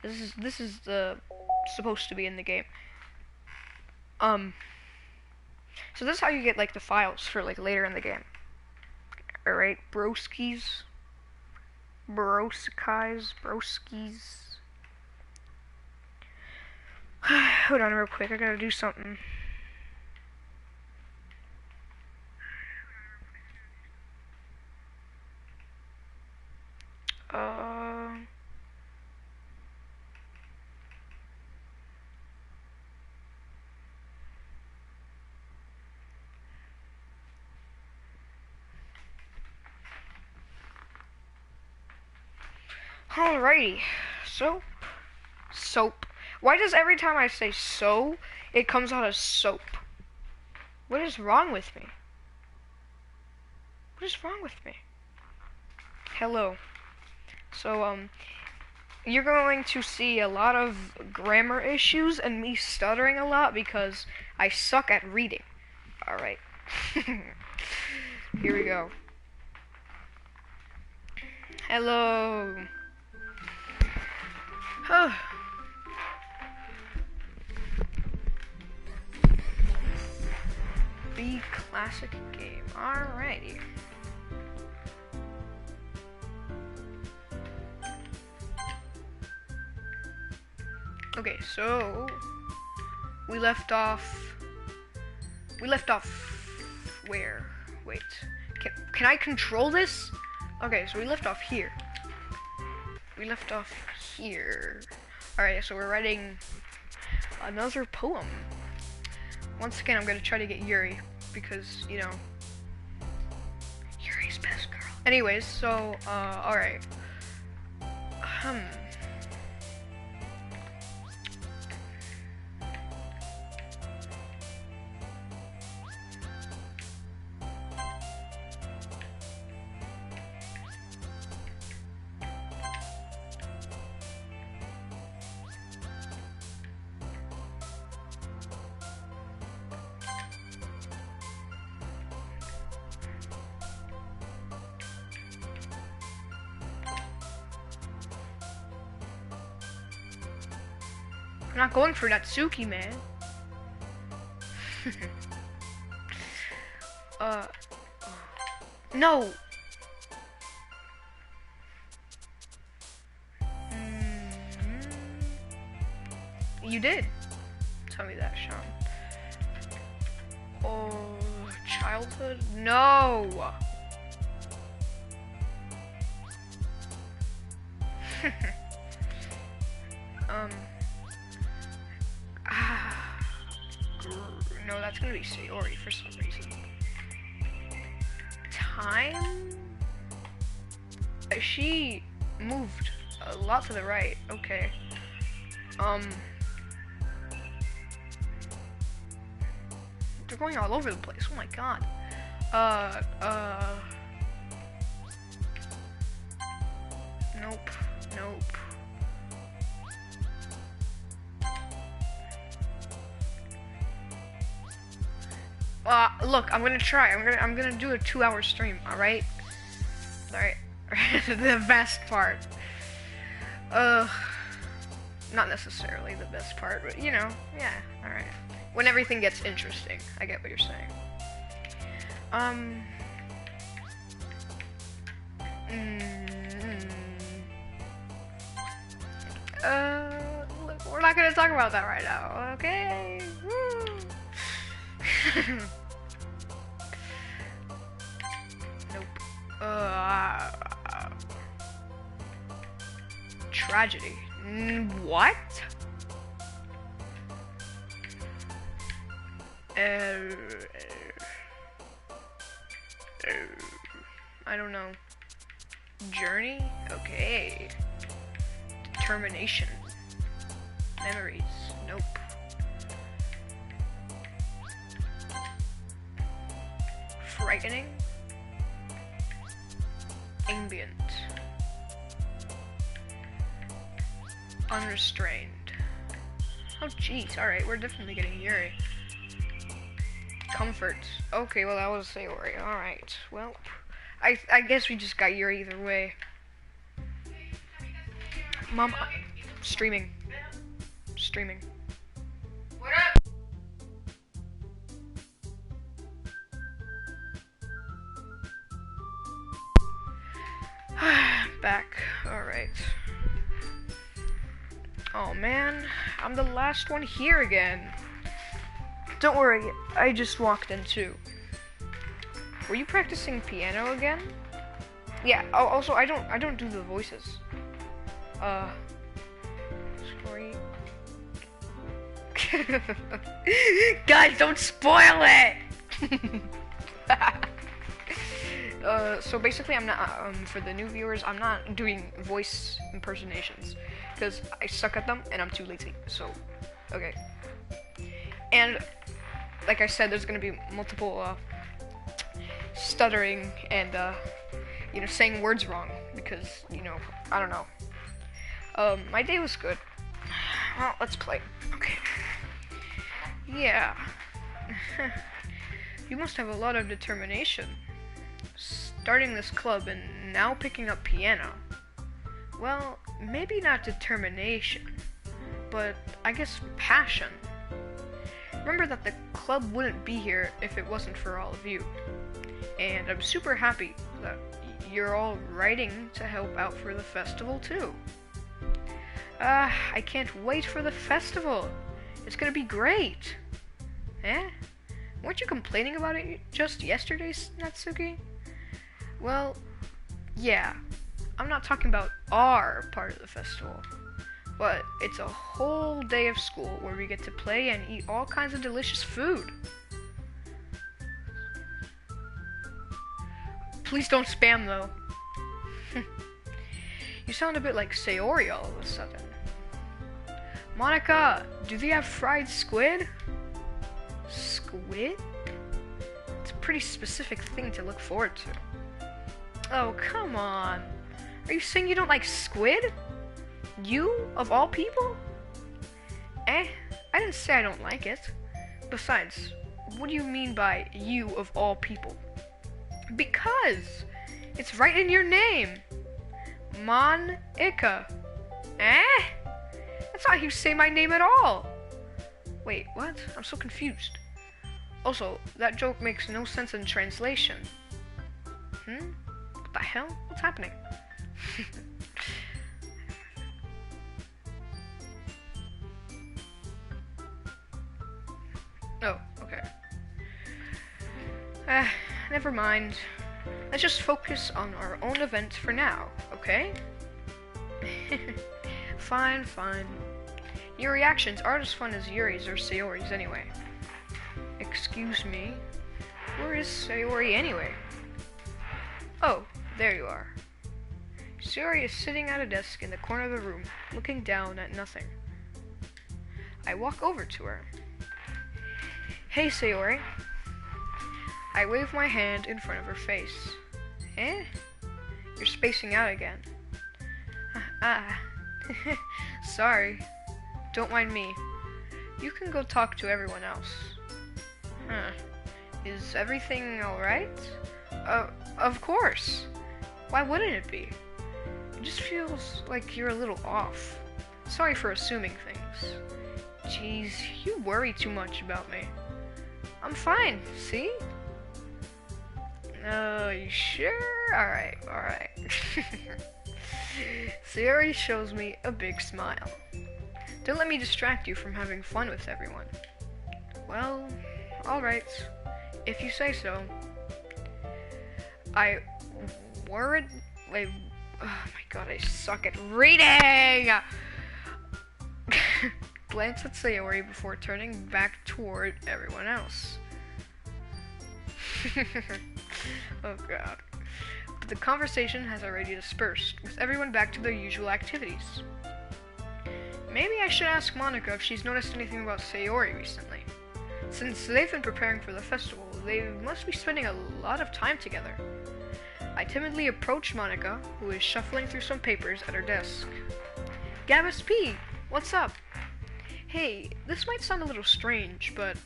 This is the supposed to be in the game. So this is how you get like the files for like later in the game. All right, broskies, broskis. Hold on real quick. I gotta do something. Uh. Alrighty. Soap. Why does every time I say so, it comes out as soap? What is wrong with me? What is wrong with me? Hello. So, you're going to see a lot of grammar issues and me stuttering a lot because I suck at reading. Alright. Here we go. Hello. B classic game. Alrighty. Okay, so we left off where? Wait. Can I control this? Okay, so we left off here. Alright, so we're writing another poem. Once again, I'm gonna try to get Yuri, because, you know, Yuri's best girl. Anyways, so, alright. I'm not going for Natsuki, man. No. You did tell me that, Sean. Oh, childhood? No. No, that's gonna be Sayori for some reason. Time? She moved a lot to the right. Okay. They're going all over the place. Oh my god. Nope. Look, I'm gonna try. I'm gonna do a 2-hour stream. All right. The best part. Not necessarily the best part, but you know, yeah. All right. When everything gets interesting, I get what you're saying. Look, we're not gonna talk about that right now, okay? Woo. Nope. Tragedy. What? I don't know. Journey? Okay. Determination. Memories. Nope. Frightening. Ambient. Unrestrained. Oh jeez, alright, we're definitely getting Yuri. Comfort. Okay, well that was Sayori. Alright, well, I guess we just got Yuri either way. Mom, Streaming. Streaming. What up? Back. Alright. Oh man, I'm the last one here again. Don't worry, I just walked in too. Were you practicing piano again? Yeah, also I don't do the voices. Sorry. Guys, don't spoil it! So basically I'm not, for the new viewers, I'm not doing voice impersonations, because I suck at them, and I'm too lazy, so, okay. And, like I said, there's gonna be multiple, stuttering and, saying words wrong, because, I don't know. My day was good. Well, let's play. Okay. Yeah. You must have a lot of determination. Starting this club and now picking up piano. Well, maybe not determination, but I guess passion. Remember that the club wouldn't be here if it wasn't for all of you. And I'm super happy that you're all writing to help out for the festival too. I can't wait for the festival. It's gonna be great. Eh? Weren't you complaining about it just yesterday, Natsuki? Well, yeah. I'm not talking about our part of the festival. But it's a whole day of school where we get to play and eat all kinds of delicious food. Please don't spam though. You sound a bit like Sayori all of a sudden. Monica, do they have fried squid? Squid? It's a pretty specific thing to look forward to. Oh, come on. Are you saying you don't like squid? You, of all people? I didn't say I don't like it. Besides, what do you mean by you of all people? Because it's right in your name. Monica. That's not how you say my name at all. Wait, what? I'm so confused. Also, that joke makes no sense in translation. What the hell? What's happening? Oh, okay. Never mind. Let's just focus on our own event for now, okay? Fine. Your reactions aren't as fun as Yuri's or Sayori's anyway. Excuse me? Where is Sayori anyway? Oh, there you are. Sayori is sitting at a desk in the corner of the room, looking down at nothing. I walk over to her. Hey, Sayori. I wave my hand in front of her face. You're spacing out again. Sorry. Don't mind me. You can go talk to everyone else. Is everything alright? Of course. Why wouldn't it be? It just feels like you're a little off. Sorry for assuming things. Jeez, you worry too much about me. I'm fine, see? You sure? Alright. Sayori shows me a big smile. Don't let me distract you from having fun with everyone. Well, alright. If you say so. Wait, oh my god, I suck at reading! Glance at Sayori before turning back toward everyone else. Oh god. But the conversation has already dispersed, with everyone back to their usual activities. Maybe I should ask Monica if she's noticed anything about Sayori recently. Since they've been preparing for the festival, they must be spending a lot of time together. I timidly approach Monica, who is shuffling through some papers at her desk. Gabus P, what's up? Hey, this might sound a little strange, but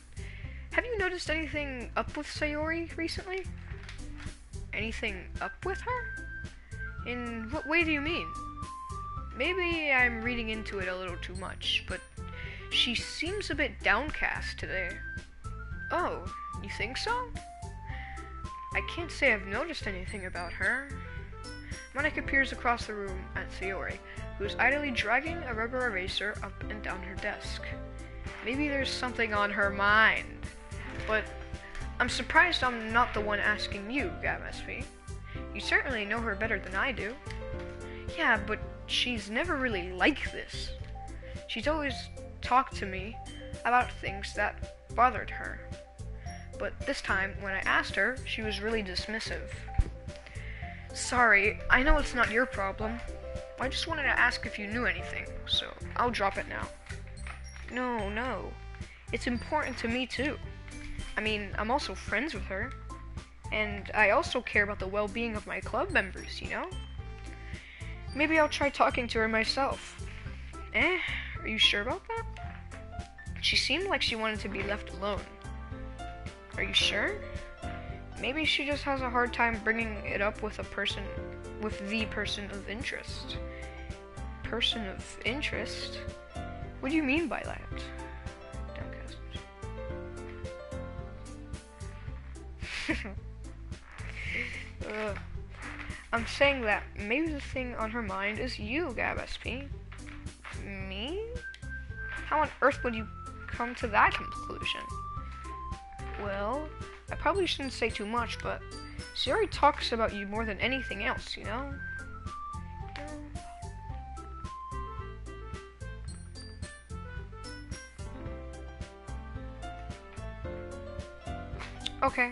have you noticed anything up with Sayori recently? Anything up with her? In what way do you mean? maybe I'm reading into it a little too much, but she seems a bit downcast today. Oh, you think so? I can't say I've noticed anything about her. Monica peers across the room at Sayori, who is idly dragging a rubber eraser up and down her desk. Maybe there's something on her mind. But I'm surprised I'm not the one asking you, Gab-SP. You certainly know her better than I do. Yeah, but she's never really like this. She's always talked to me about things that bothered her. But this time, when I asked her, she was really dismissive. Sorry, I know it's not your problem. I just wanted to ask if you knew anything, so I'll drop it now. No. It's important to me too. I mean, I'm also friends with her. And I also care about the well-being of my club members, you know? Maybe I'll try talking to her myself. Are you sure about that? She seemed like she wanted to be left alone. Are you sure? Maybe she just has a hard time bringing it up with the person of interest. Person of interest? What do you mean by that? I'm saying that maybe the thing on her mind is you, Gab-SP. Me? How on earth would you come to that conclusion? Well, I probably shouldn't say too much, but Sayori talks about you more than anything else, you know? Okay.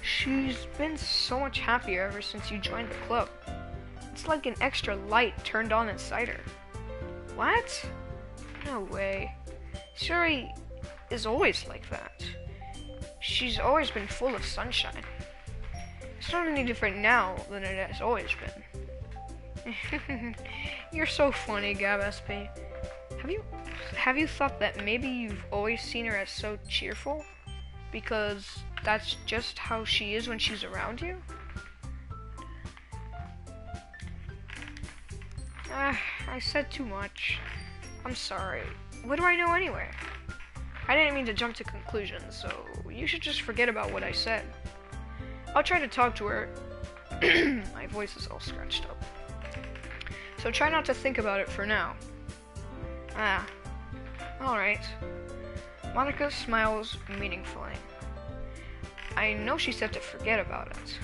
She's been so much happier ever since you joined the club. It's like an extra light turned on inside her. What? No way. Sayori is always like that. She's always been full of sunshine. It's not any different now than it has always been. You're so funny, Gab-SP. Have you thought that maybe you've always seen her as so cheerful? Because that's just how she is when she's around you? I said too much. I'm sorry. What do I know anyway? I didn't mean to jump to conclusions, so you should just forget about what I said. I'll try to talk to her. My voice is all scratched up. So try not to think about it for now. Alright. Monica smiles meaningfully. I know she said to forget about it,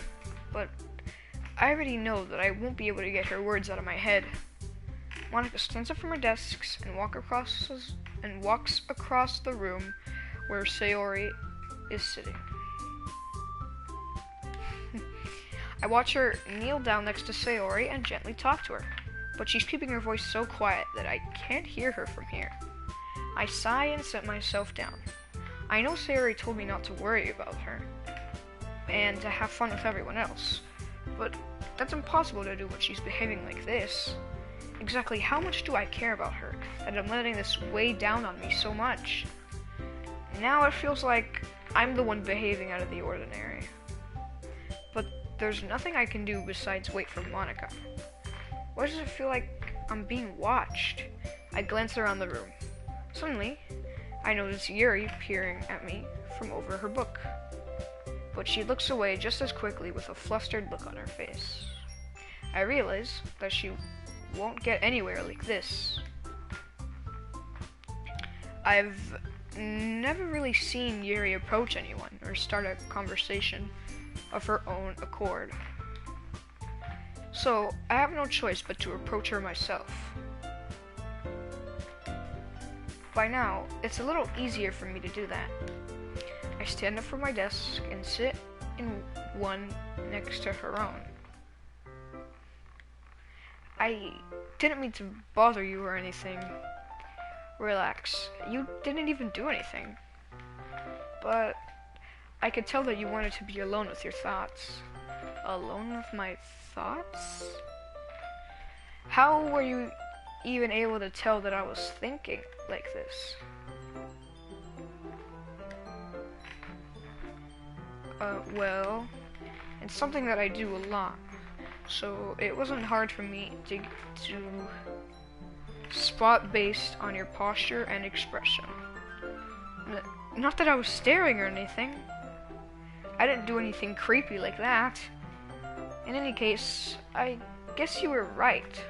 but I already know that I won't be able to get her words out of my head. Monica stands up from her desk and walks across the room where Sayori is sitting. I watch her kneel down next to Sayori and gently talk to her, but she's keeping her voice so quiet that I can't hear her from here. I sigh and set myself down. I know Sayori told me not to worry about her and to have fun with everyone else, but that's impossible to do when she's behaving like this. Exactly how much do I care about her that I'm letting this weigh down on me so much? Now it feels like I'm the one behaving out of the ordinary. But there's nothing I can do besides wait for Monica. Why does it feel like I'm being watched? I glance around the room. Suddenly, I notice Yuri peering at me from over her book. But she looks away just as quickly with a flustered look on her face. I realize that she won't get anywhere like this. I've never really seen Yuri approach anyone or start a conversation of her own accord. So I have no choice but to approach her myself. By now, it's a little easier for me to do that. I stand up from my desk and sit in one next to her own. I didn't mean to bother you or anything. Relax. You didn't even do anything. But I could tell that you wanted to be alone with your thoughts. Alone with my thoughts? How were you even able to tell that I was thinking like this? Well, it's something that I do a lot. so it wasn't hard for me to spot based on your posture and expression. Not that I was staring or anything. I didn't do anything creepy like that. In any case, I guess you were right.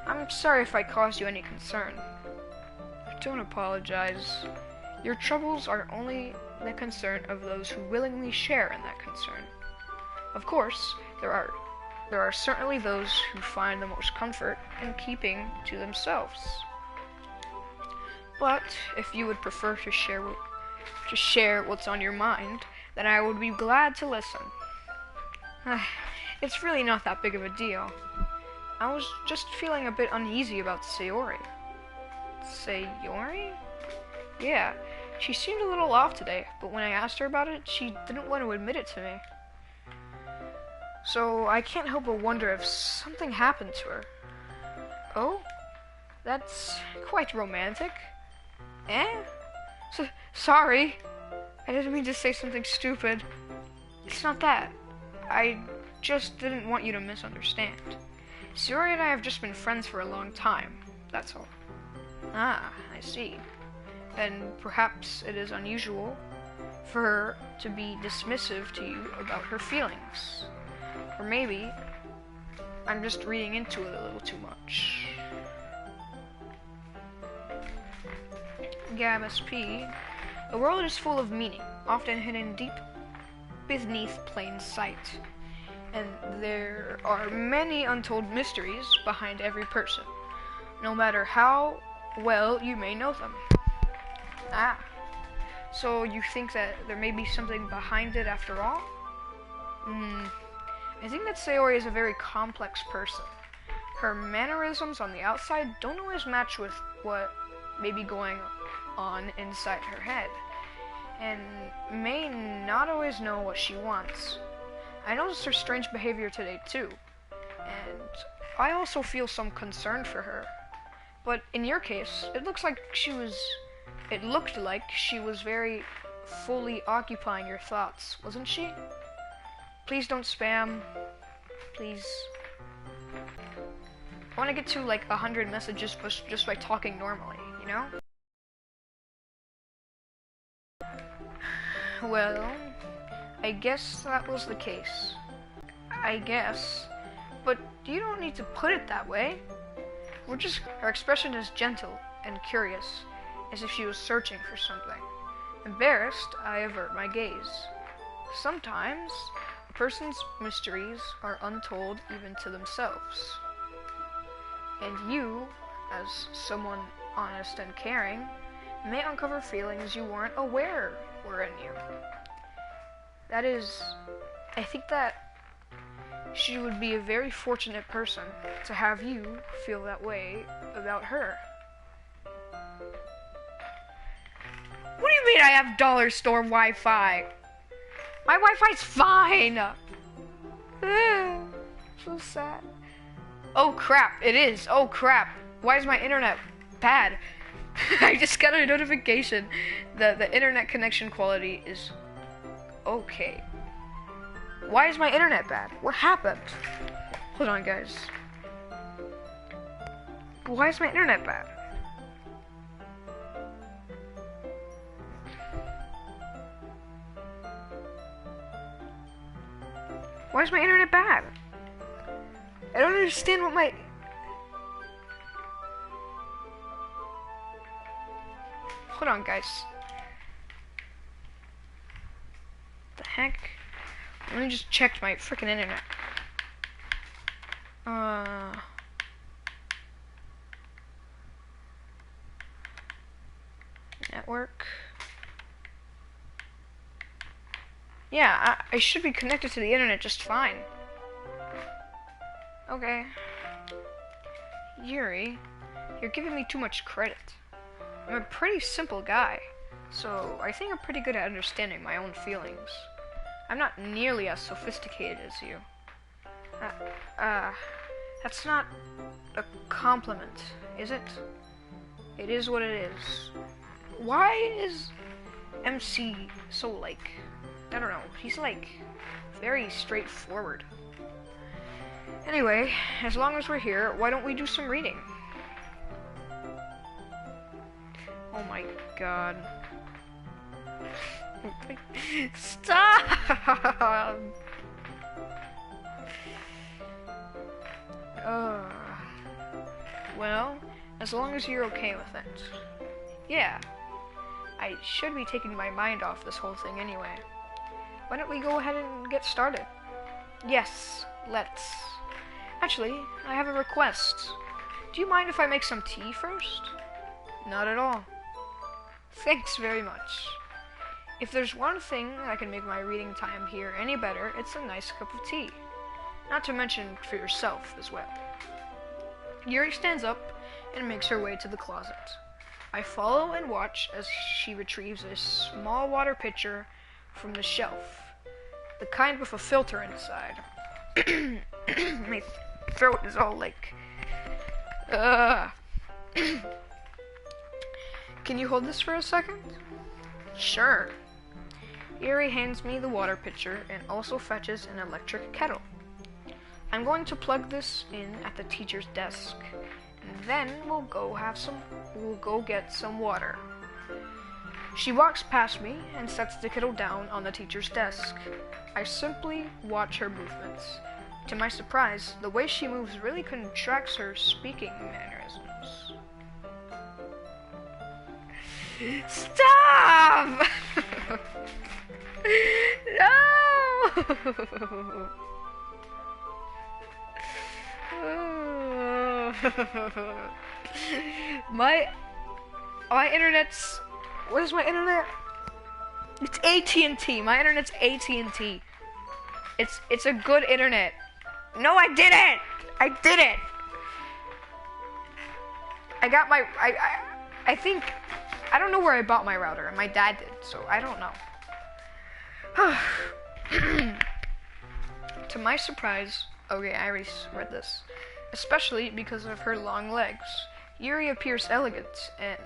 I'm sorry if I caused you any concern. Don't apologize. Your troubles are only the concern of those who willingly share in that concern. Of course, there are certainly those who find the most comfort in keeping to themselves. But if you would prefer to share what's on your mind, then I would be glad to listen. It's really not that big of a deal. I was just feeling a bit uneasy about Sayori. Sayori? Yeah, she seemed a little off today, but when I asked her about it, she didn't want to admit it to me. So I can't help but wonder if something happened to her. Oh? That's quite romantic. Eh? Sorry. I didn't mean to say something stupid. It's not that. I just didn't want you to misunderstand. Sayori and I have just been friends for a long time, that's all. Ah, I see. Then perhaps it is unusual for her to be dismissive to you about her feelings. Or maybe I'm just reading into it a little too much. Gabus P. The world is full of meaning, often hidden deep beneath plain sight. And there are many untold mysteries behind every person, no matter how well you may know them. Ah, so you think that there may be something behind it after all? I think that Sayori is a very complex person. Her mannerisms on the outside don't always match with what may be going on inside her head, and may not always know what she wants. I noticed her strange behavior today too, and I also feel some concern for her. But in your case, it looked like she was very fully occupying your thoughts, wasn't she? Please don't spam. Please. I want to get to like 100 messages just by talking normally, you know? Well, I guess that was the case. I guess. But you don't need to put it that way. Her expression is gentle and curious, as if she was searching for something. Embarrassed, I avert my gaze. Sometimes, a person's mysteries are untold even to themselves. And you, as someone honest and caring, may uncover feelings you weren't aware were in you. That is, I think that she would be a very fortunate person to have you feel that way about her. What do you mean I have dollar store Wi-Fi? My Wi-Fi's fine! So sad. Oh crap, it is. Oh crap. Why is my internet bad? I just got a notification that the internet connection quality is okay. Why is my internet bad? What happened? Hold on, guys. Why is my internet bad? Why is my internet bad? I don't understand what my... Hold on, guys. The heck? Let me just check my freaking internet. Network. Yeah, I should be connected to the internet just fine. Okay. Yuri, you're giving me too much credit. I'm a pretty simple guy, so I think I'm pretty good at understanding my own feelings. I'm not nearly as sophisticated as you. That's not a compliment, is it? It is what it is. Why is MC so, like, I don't know, he's, like, very straightforward. Anyway, as long as we're here, why don't we do some reading? Oh my god. Stop! Well, as long as you're okay with it. Yeah. I should be taking my mind off this whole thing anyway. Why don't we go ahead and get started? Yes, let's. Actually, I have a request. Do you mind if I make some tea first? Not at all. Thanks very much. If there's one thing that can make my reading time here any better, it's a nice cup of tea. Not to mention for yourself as well. Yuri stands up and makes her way to the closet. I follow and watch as she retrieves a small water pitcher from the shelf. The kind with a filter inside. My throat is all like... Can you hold this for a second? Sure. Yuri hands me the water pitcher and also fetches an electric kettle. I'm going to plug this in at the teacher's desk, and then we'll go get some water. She walks past me and sets the kettle down on the teacher's desk. I simply watch her movements. To my surprise, the way she moves really contracts her speaking mannerisms. Stop! No! My internet's... What is my internet? It's AT&T. My internet's AT&T. It's a good internet. No, I didn't! I didn't! I got my... I think... I don't know where I bought my router. My dad did, so I don't know. To my surprise... Okay, I already read this. Especially because of her long legs. Yuri appears elegant, and...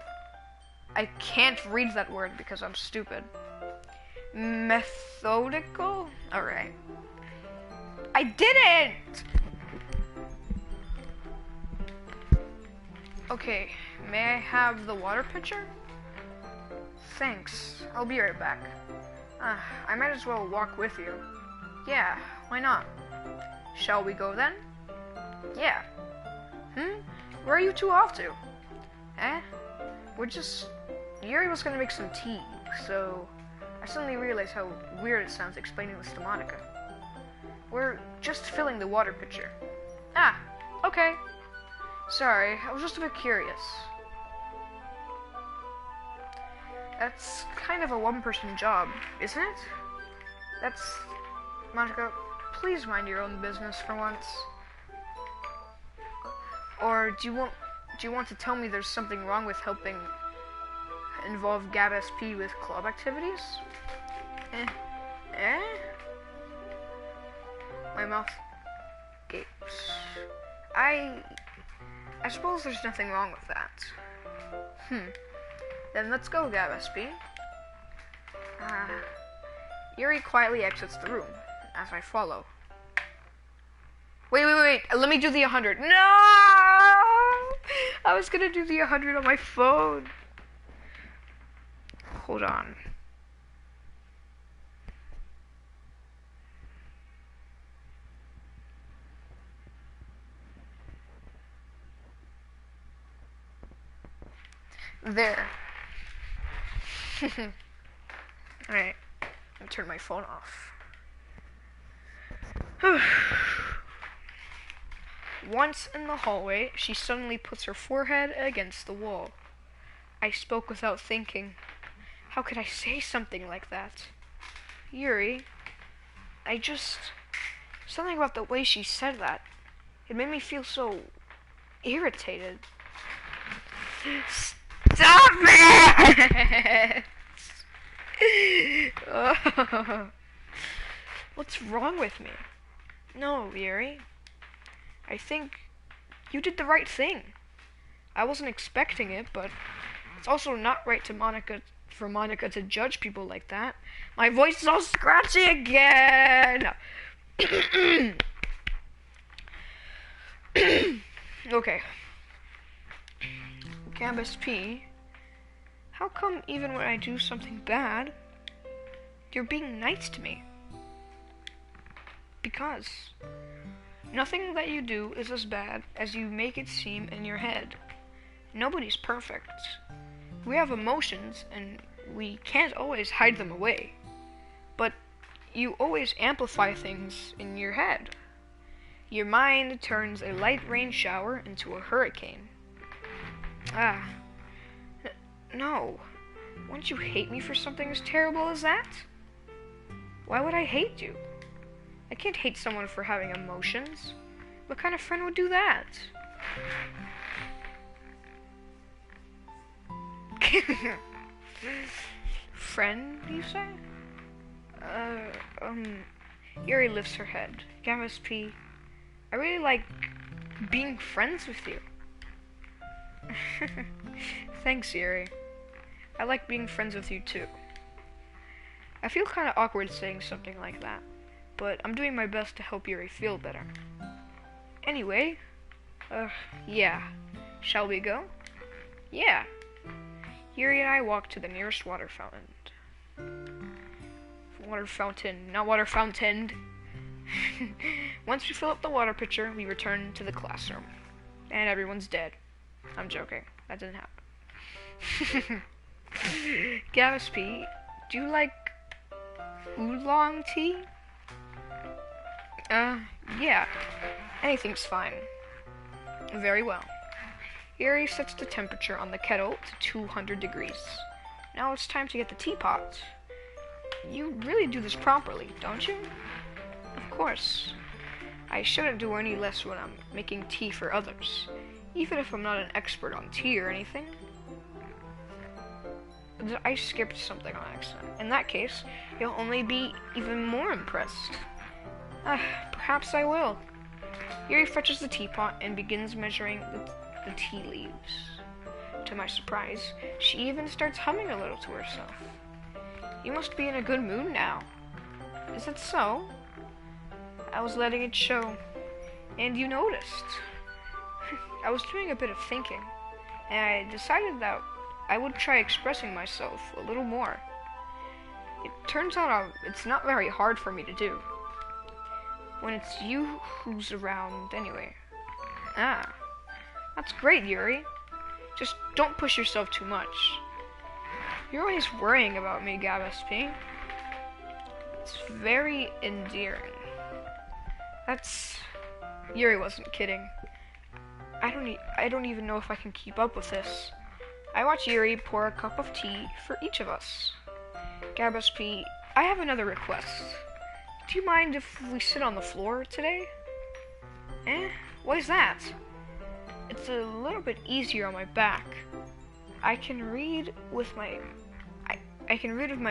I can't read that word because I'm stupid. Methodical? Alright. I didn't! Okay, may I have the water pitcher? Thanks. I'll be right back. I might as well walk with you. Yeah, why not? Shall we go then? Yeah. Where are you two off to? We're just... Yuri was gonna make some tea, so... I suddenly realized how weird it sounds explaining this to Monica. We're just filling the water pitcher. Ah, okay. Sorry, I was just a bit curious. That's kind of a one-person job, isn't it? That's... Monica, please mind your own business for once. Or do you want to tell me there's something wrong with helping involve Gab SP with club activities? My mouth gapes. I suppose there's nothing wrong with that. Then let's go, Gab SP. Yuri quietly exits the room as I follow. Wait. Let me do the 100. No! I was gonna do the 100 on my phone. Hold on. There. Alright. I'll turn my phone off. Once in the hallway, she suddenly puts her forehead against the wall. I spoke without thinking. How could I say something like that? Yuri, something about the way she said that. It made me feel so irritated. Stop it! What's wrong with me? No, Yuri. I think you did the right thing. I wasn't expecting it, but it's also not right for Monica to judge people like that. My voice is all scratchy again! Okay. Gambus P, how come even when I do something bad, you're being nice to me? Because nothing that you do is as bad as you make it seem in your head. Nobody's perfect. We have emotions and we can't always hide them away. But you always amplify things in your head. Your mind turns a light rain shower into a hurricane. No. Wouldn't you hate me for something as terrible as that? Why would I hate you? I can't hate someone for having emotions. What kind of friend would do that? Friend, you say? Yuri lifts her head. Gammas P, I really like being friends with you. Thanks, Yuri. I like being friends with you too. I feel kind of awkward saying something like that, but I'm doing my best to help Yuri feel better. Anyway, yeah. Shall we go? Yeah. Yuri and I walk to the nearest water fountain. Water fountain, not water fountained. Once we fill up the water pitcher, we return to the classroom. And everyone's dead. I'm joking. That didn't happen. Gavis P, do you like oolong tea? Yeah. Anything's fine. Very well. Yuri sets the temperature on the kettle to 200 degrees. Now it's time to get the teapot. You really do this properly, don't you? Of course. I shouldn't do any less when I'm making tea for others, even if I'm not an expert on tea or anything. I skipped something on accident. In that case, you'll only be even more impressed. Perhaps I will. Yuri fetches the teapot and begins measuring the tea leaves. To my surprise, she even starts humming a little to herself. You must be in a good mood now. Is it so? I was letting it show, and you noticed. I was doing a bit of thinking, and I decided that I would try expressing myself a little more. It turns out it's not very hard for me to do, when it's you who's around anyway. That's great, Yuri. Just don't push yourself too much. You're always worrying about me, Gabas P. It's very endearing. Yuri wasn't kidding. I don't even know if I can keep up with this. I watch Yuri pour a cup of tea for each of us. Gabas P, I have another request. Do you mind if we sit on the floor today? Why is that? It's a little bit easier on my back. I can read with my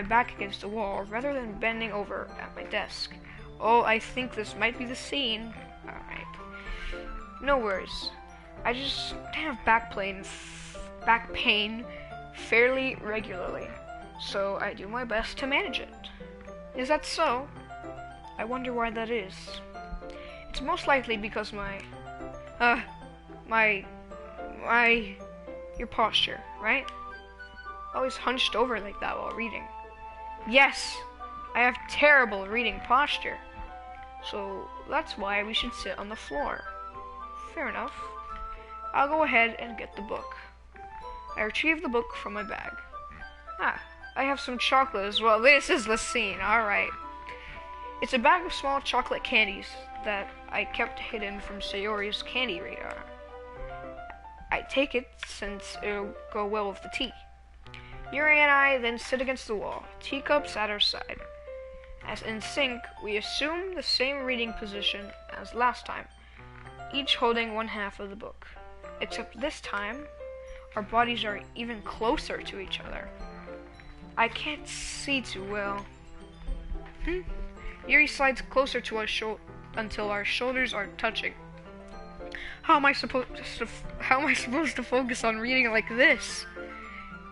back against the wall rather than bending over at my desk. Oh, I think this might be the scene. Alright. No worries. I just have back pain fairly regularly, so I do my best to manage it. Is that so? I wonder why that is. It's most likely because your posture, right? Always hunched over like that while reading. Yes, I have terrible reading posture. So that's why we should sit on the floor. Fair enough. I'll go ahead and get the book. I retrieve the book from my bag. I have some chocolate as well. This is the scene, alright. It's a bag of small chocolate candies that I kept hidden from Sayori's candy radar. I take it since it'll go well with the tea. Yuri and I then sit against the wall, teacups at our side. As in sync, we assume the same reading position as last time, each holding one half of the book. Except this time, our bodies are even closer to each other. I can't see too well. Yuri slides closer to us until our shoulders are touching. How am I supposed to focus on reading like this?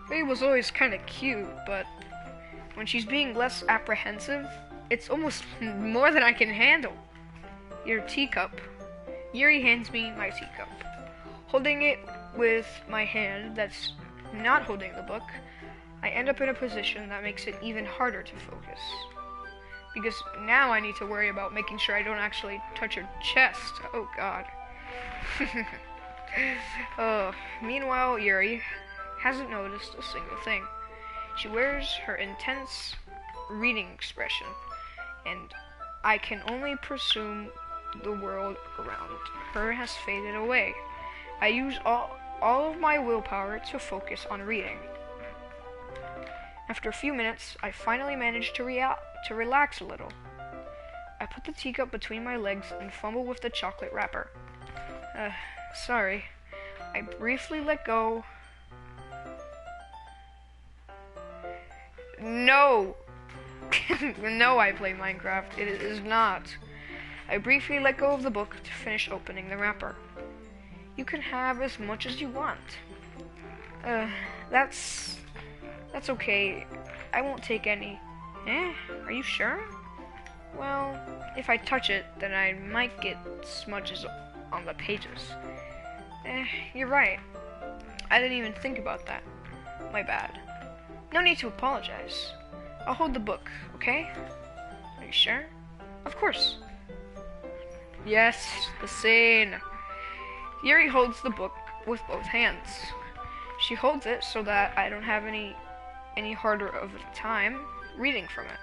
Ray was always kind of cute, but when she's being less apprehensive, it's almost more than I can handle. Your teacup. Yuri hands me my teacup. Holding it with my hand that's not holding the book, I end up in a position that makes it even harder to focus. Because now I need to worry about making sure I don't actually touch her chest. Oh god. Meanwhile, Yuri hasn't noticed a single thing. She wears her intense reading expression, and I can only presume the world around her has faded away. I use all of my willpower to focus on reading. After a few minutes, I finally manage to relax a little. I put the teacup between my legs and fumble with the chocolate wrapper. Sorry. I briefly let go. No! No, I play Minecraft. It is not. I briefly let go of the book to finish opening the wrapper. You can have as much as you want. That's okay. I won't take any. Are you sure? Well, if I touch it, then I might get smudges on the pages. You're right. I didn't even think about that. My bad. No need to apologize. I'll hold the book, okay? Are you sure? Of course. Yes, the scene. Yuri holds the book with both hands. She holds it so that I don't have any harder of a time reading from it.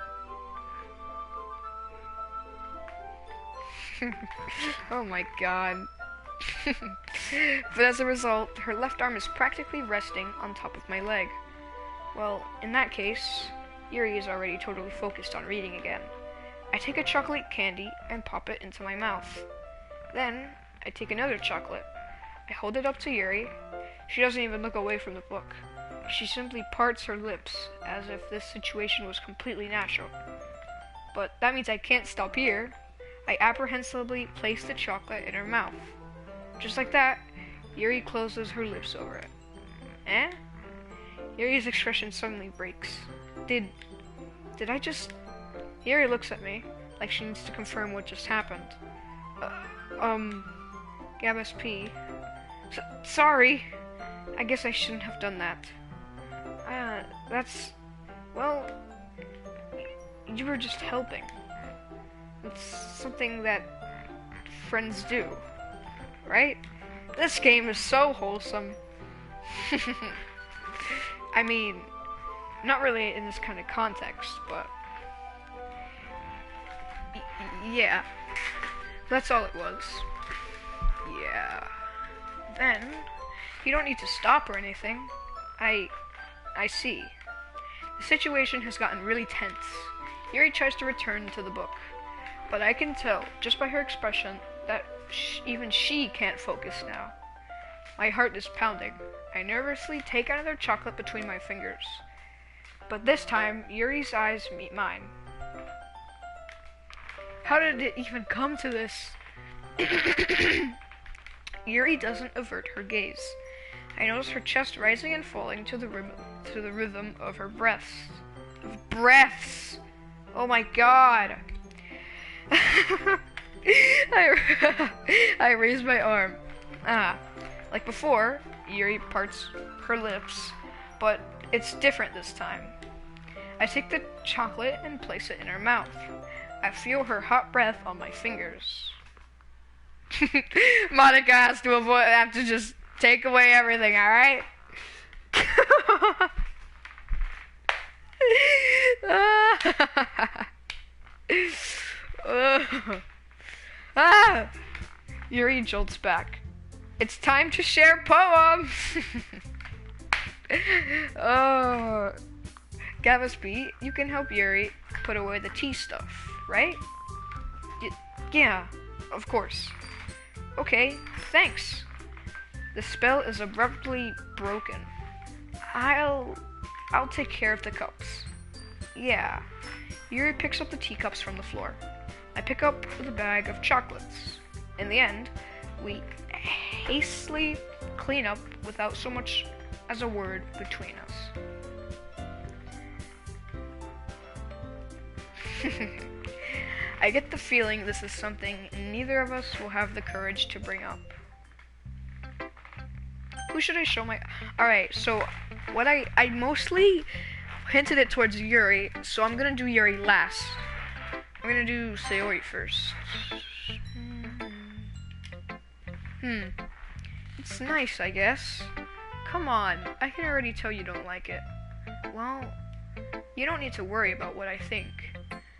Oh my god. But as a result, her left arm is practically resting on top of my leg. Well, in that case, Yuri is already totally focused on reading again. I take a chocolate candy and pop it into my mouth. Then, I take another chocolate. I hold it up to Yuri. She doesn't even look away from the book. She simply parts her lips as if this situation was completely natural. But that means I can't stop here. I apprehensively place the chocolate in her mouth. Just like that, Yuri closes her lips over it. Yuri's expression suddenly breaks. Did I just... Yuri looks at me, like she needs to confirm what just happened. Gabs P. Sorry. I guess I shouldn't have done that. Well, you were just helping. It's something that friends do, right? This game is so wholesome. I mean, not really in this kind of context, but yeah, that's all it was. Yeah. Then, you don't need to stop or anything. I see. The situation has gotten really tense. Yuri tries to return to the book, but I can tell, just by her expression, that even she can't focus now. My heart is pounding. I nervously take another chocolate between my fingers. But this time, Yuri's eyes meet mine. How did it even come to this? Yuri doesn't avert her gaze. I notice her chest rising and falling to the rhythm of her breaths. Breaths! Oh my god! I raise my arm. Like before, Yuri parts her lips, but it's different this time. I take the chocolate and place it in her mouth. I feel her hot breath on my fingers. Monica has to just take away everything, alright? Yuri jolts back. It's time to share poem! Gavesby, you can help Yuri put away the tea stuff, right? Yeah, of course. Okay, thanks. The spell is abruptly broken. I'll take care of the cups. Yeah. Yuri picks up the teacups from the floor. I pick up the bag of chocolates. In the end, we hastily clean up without so much as a word between us. I get the feeling this is something neither of us will have the courage to bring up. Who should I show my... Alright, so what I mostly hinted it towards Yuri, so I'm gonna do Yuri last. I'm gonna do Sayori first. It's nice, I guess. Come on, I can already tell you don't like it. Well, you don't need to worry about what I think.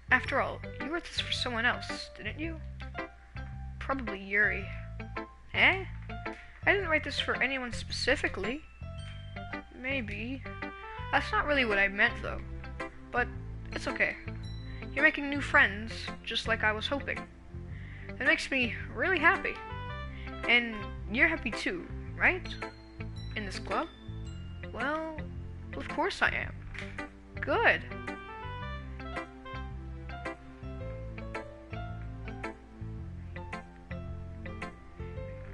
After all, you wrote this for someone else, didn't you? Probably Yuri. Eh? I didn't write this for anyone specifically. Maybe. That's not really what I meant, though. But it's okay. You're making new friends, just like I was hoping. That makes me really happy. And you're happy too, right? In this club? Well, of course I am. Good.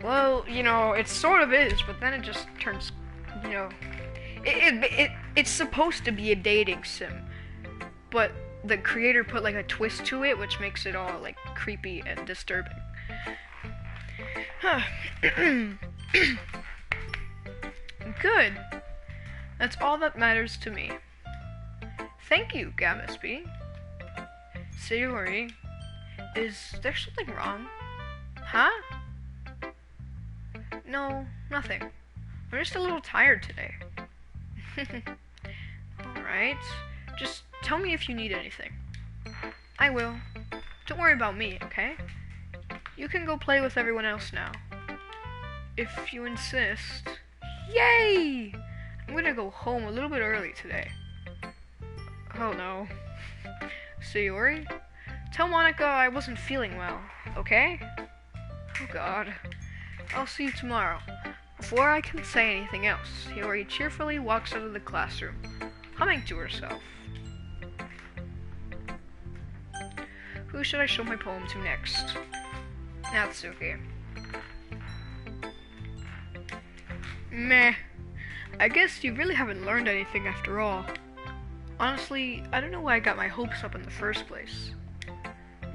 Well, you know, it sort of is, but then it just turns, you know, it's supposed to be a dating sim, but the creator put like a twist to it, which makes it all like creepy and disturbing. Good. That's all that matters to me. Thank you, Gabasby. Sayori, is there something wrong? Huh? No, nothing. I'm just a little tired today. Alright. Just tell me if you need anything. I will. Don't worry about me, okay? You can go play with everyone else now. If you insist. Yay! I'm gonna go home a little bit early today. Oh no. Sayori? Tell Monica I wasn't feeling well, okay? Oh god. I'll see you tomorrow. Before I can say anything else, Hiyori cheerfully walks out of the classroom, humming to herself. Who should I show my poem to next? Natsuki. Meh. I guess you really haven't learned anything after all. Honestly, I don't know why I got my hopes up in the first place.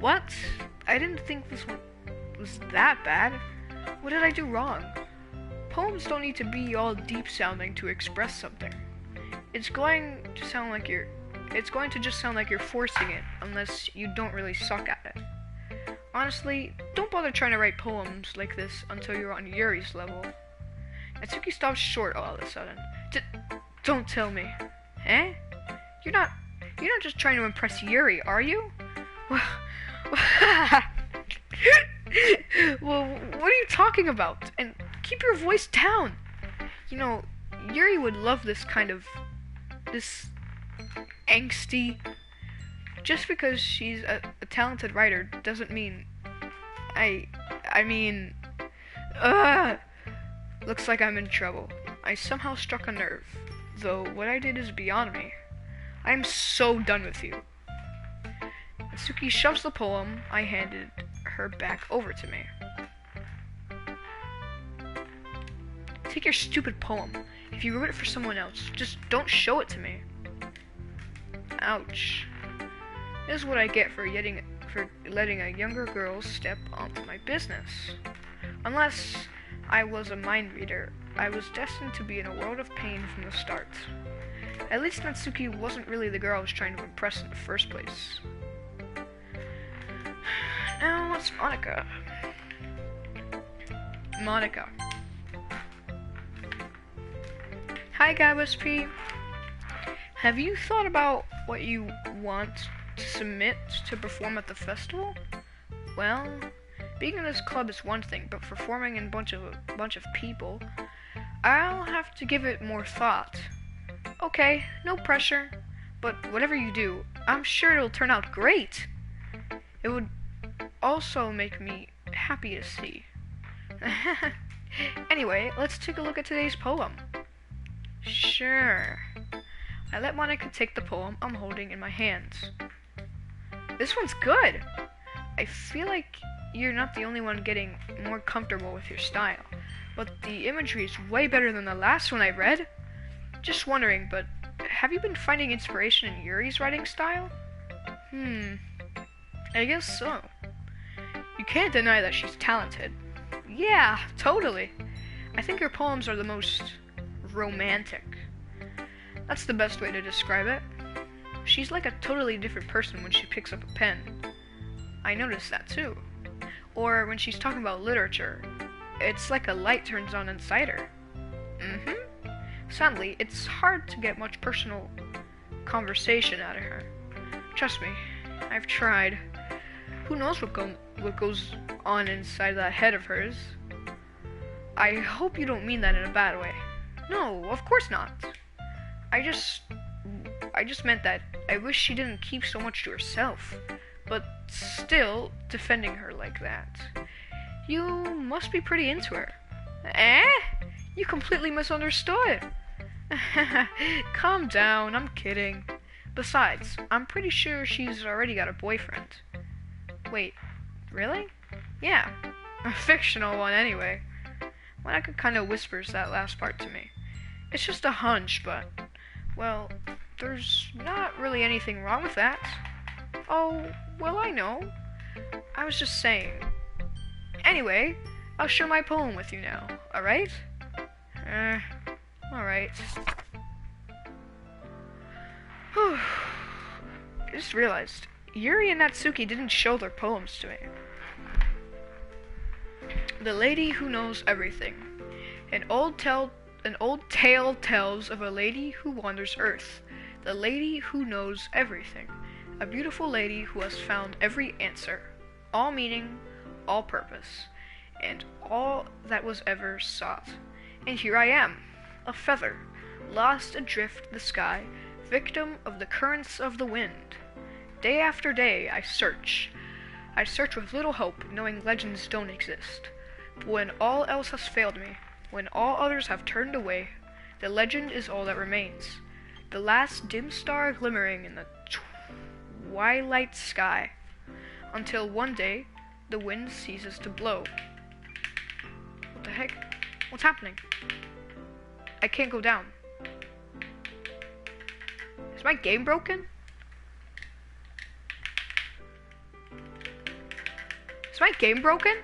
What? I didn't think this one was that bad. What did I do wrong? Poems don't need to be all deep sounding to express something. It's going to just sound like you're forcing it unless you don't really suck at it. Honestly, don't bother trying to write poems like this until you're on Yuri's level. Natsuki stops short all of a sudden. Don't tell me. Eh? You're not just trying to impress Yuri, are you? Well, what are you talking about? And keep your voice down. You know, Yuri would love this angsty. Just because she's a talented writer doesn't mean, I mean, looks like I'm in trouble. I somehow struck a nerve, though what I did is beyond me. I'm so done with you. Natsuki shoves the poem I handed her back over to me. Take your stupid poem. If you wrote it for someone else, just don't show it to me. Ouch. This is what I get for letting a younger girl step onto my business. Unless I was a mind reader, I was destined to be in a world of pain from the start. At least Natsuki wasn't really the girl I was trying to impress in the first place. Now, what's Monica? Monica. Hi, Gabasby. Have you thought about what you want to submit to perform at the festival? Well, being in this club is one thing, but performing in a bunch of people, I'll have to give it more thought. Okay, no pressure, but whatever you do, I'm sure it'll turn out great. It would also make me happy to see. Anyway, let's take a look at today's poem. Sure. I let Monica take the poem I'm holding in my hands. This one's good. I feel like you're not the only one getting more comfortable with your style, but the imagery is way better than the last one I read. Just wondering, but have you been finding inspiration in Yuri's writing style? I guess so. You can't deny that she's talented. Yeah, totally. I think her poems are the most romantic. That's the best way to describe it. She's like a totally different person when she picks up a pen. I noticed that too. Or when she's talking about literature, it's like a light turns on inside her. Sadly, it's hard to get much personal conversation out of her. Trust me, I've tried. Who knows what goes on inside that head of hers? I hope you don't mean that in a bad way. No, of course not. I just meant that I wish she didn't keep so much to herself, but still defending her like that. You must be pretty into her. Eh? You completely misunderstood. Calm down, I'm kidding. Besides, I'm pretty sure she's already got a boyfriend. Wait, really? Yeah, a fictional one anyway. Monica kinda whispers that last part to me. It's just a hunch, but, well, there's not really anything wrong with that. Oh, well, I know. I was just saying. Anyway, I'll share my poem with you now, alright? Alright. Whew. I just realized, Yuri and Natsuki didn't show their poems to me. The Lady Who Knows Everything. An old tale tells of a lady who wanders Earth. The lady who knows everything. A beautiful lady who has found every answer, all meaning, all purpose, and all that was ever sought. And here I am, a feather, lost adrift the sky, victim of the currents of the wind. Day after day I search. I search with little hope, knowing legends don't exist. But when all else has failed me, when all others have turned away, the legend is all that remains. The last dim star glimmering in the twilight sky, until one day the wind ceases to blow. What the heck? What's happening? I can't go down. Is my game broken? Is my game broken?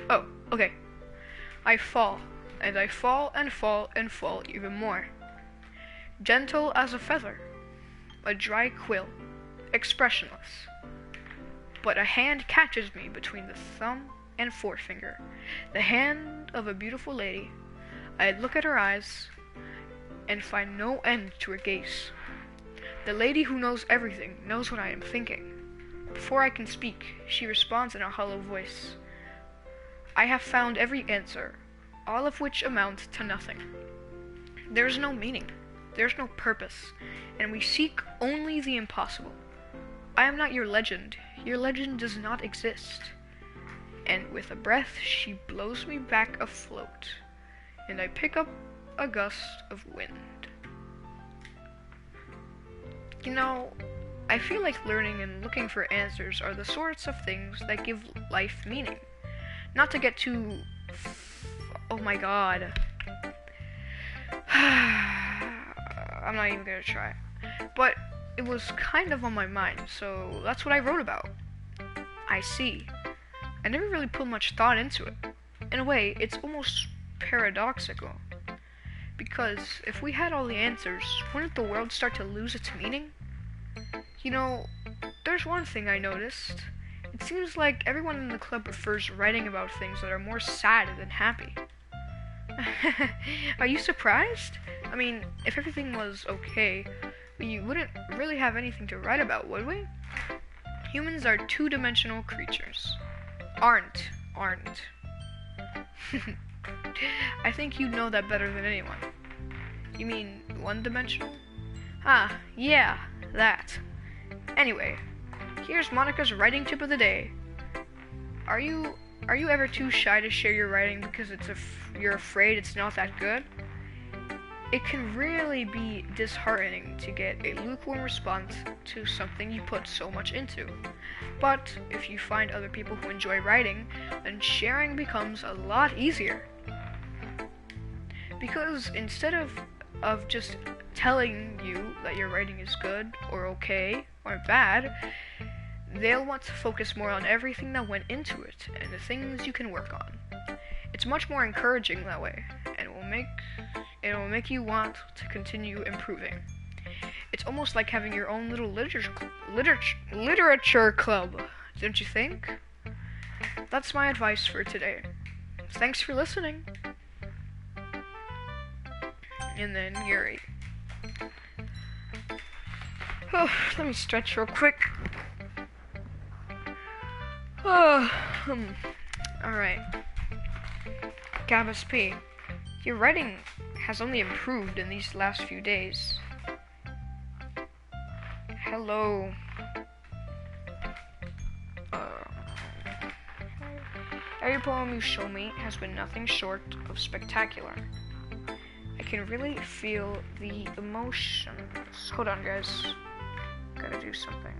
Oh, okay. I fall, and I fall and fall and fall even more. Gentle as a feather, a dry quill, expressionless. But a hand catches me between the thumb and forefinger, the hand of a beautiful lady. I look at her eyes and find no end to her gaze. The lady who knows everything knows what I am thinking. Before I can speak, she responds in a hollow voice. I have found every answer, all of which amount to nothing. There is no meaning, there is no purpose, and we seek only the impossible. I am not your legend does not exist. And with a breath, she blows me back afloat, and I pick up a gust of wind. You know, I feel like learning and looking for answers are the sorts of things that give life meaning. Not to get too... oh my god. I'm not even gonna try. But it was kind of on my mind, so that's what I wrote about. I see. I never really put much thought into it. In a way, it's almost paradoxical. Because if we had all the answers, wouldn't the world start to lose its meaning? You know, there's one thing I noticed. It seems like everyone in the club prefers writing about things that are more sad than happy. Are you surprised? I mean, if everything was okay, we wouldn't really have anything to write about, would we? Humans are two-dimensional creatures. Aren't. I think you know that better than anyone. You mean one-dimensional? Ah, yeah, that. Anyway, here's Monica's writing tip of the day. Are you ever too shy to share your writing because you're afraid it's not that good? It can really be disheartening to get a lukewarm response to something you put so much into. But if you find other people who enjoy writing, then sharing becomes a lot easier. Because instead of just telling you that your writing is good or okay or bad, they'll want to focus more on everything that went into it and the things you can work on. It's much more encouraging that way, and it will make you want to continue improving. It's almost like having your own little literature club, don't you think? That's my advice for today. Thanks for listening. And then Yuri. Oh, let me stretch real quick. Alright. Gabas P, your writing has only improved in these last few days. Hello. Every poem you show me has been nothing short of spectacular. I can really feel the emotions. Hold on, guys. Gotta do something.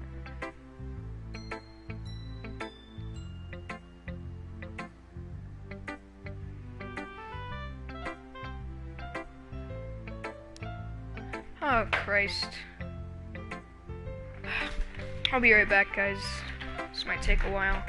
Oh, Christ. I'll be right back, guys. This might take a while.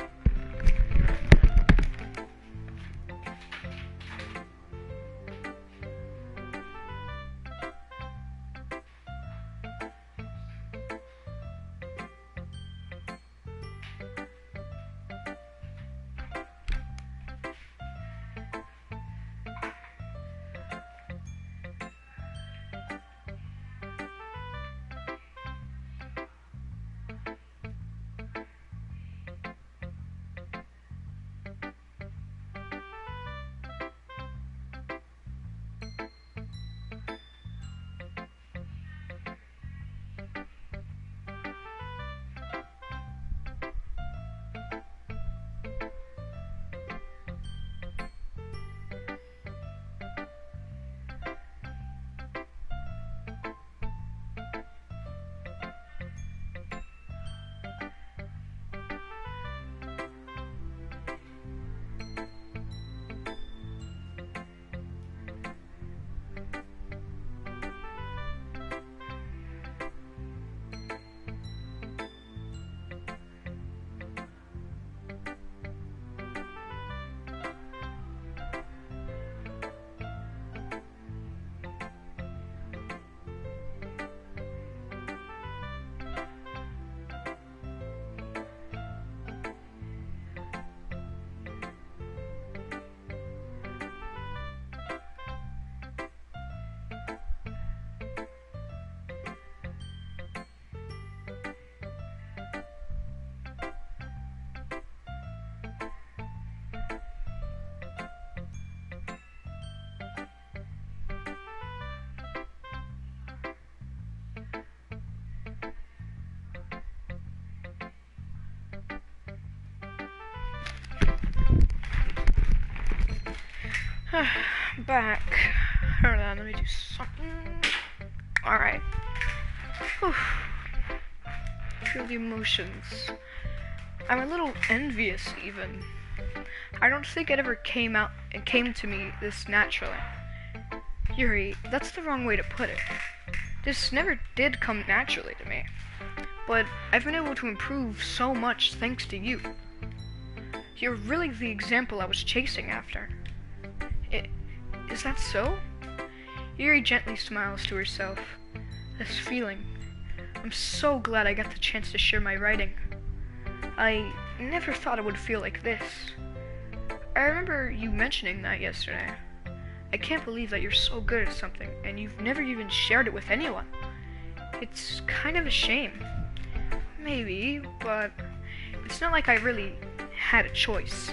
Back. Hold on, let me do something. Alright. Feel the emotions. I'm a little envious, even. I don't think it ever came to me this naturally. Yuri, that's the wrong way to put it. This never did come naturally to me. But I've been able to improve so much thanks to you. You're really the example I was chasing after. Is that so? Yuri gently smiles to herself. This feeling. I'm so glad I got the chance to share my writing. I never thought it would feel like this. I remember you mentioning that yesterday. I can't believe that you're so good at something, and you've never even shared it with anyone. It's kind of a shame. Maybe, but it's not like I really had a choice.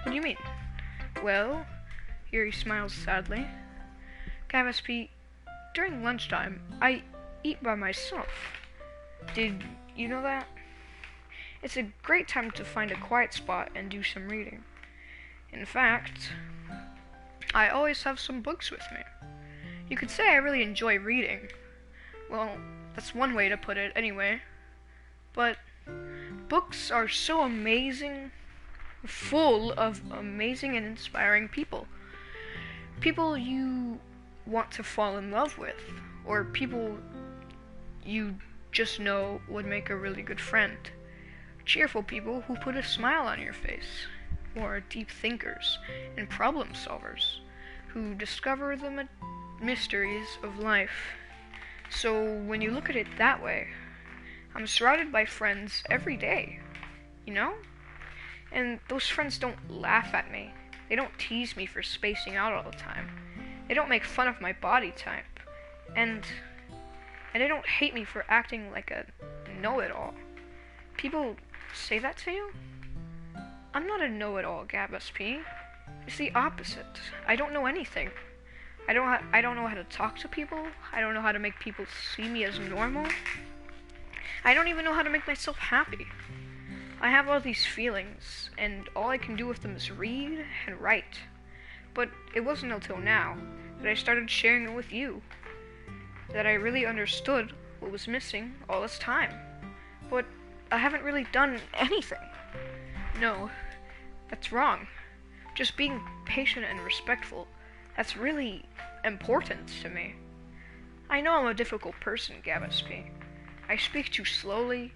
What do you mean? Well, Yuri smiles sadly. Gavaspi, during lunchtime, I eat by myself. Did you know that? It's a great time to find a quiet spot and do some reading. In fact, I always have some books with me. You could say I really enjoy reading. Well, that's one way to put it anyway. But books are so amazing, full of amazing and inspiring people. People you want to fall in love with, or people you just know would make a really good friend. cheerful people who put a smile on your face, or deep thinkers and problem solvers who discover the mysteries of life. So when you look at it that way, I'm surrounded by friends every day, you know? And those friends don't laugh at me. They don't tease me for spacing out all the time. They don't make fun of my body type. And they don't hate me for acting like a know-it-all. People say that to you? I'm not a know-it-all, GabSP. It's the opposite. I don't know anything. I don't know how to talk to people. I don't know how to make people see me as normal. I don't even know how to make myself happy. I have all these feelings, and all I can do with them is read and write. But it wasn't until now that I started sharing it with you that I really understood what was missing all this time. But I haven't really done anything. No, that's wrong. Just being patient and respectful, that's really important to me. I know I'm a difficult person, GabSP. I speak too slowly.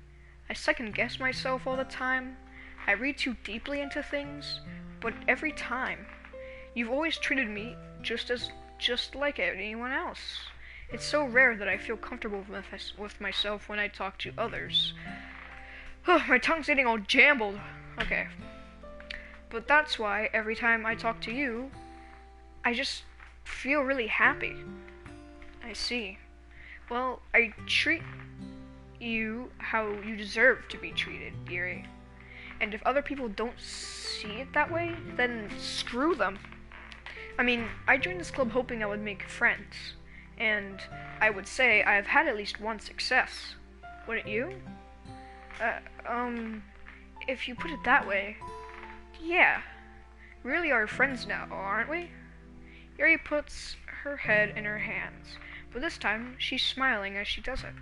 I second guess myself all the time. I read too deeply into things. But every time, you've always treated me just like anyone else. It's so rare that I feel comfortable with myself when I talk to others. My tongue's getting all jambled. Okay. But that's why every time I talk to you, I just feel really happy. I see. Well, I treat you how you deserve to be treated, dearie. And if other people don't see it that way, then screw them. I mean, I joined this club hoping I would make friends. And I would say I've had at least one success. Wouldn't you? If you put it that way, yeah. Really are friends now, aren't we? Yuri puts her head in her hands, but this time she's smiling as she does it.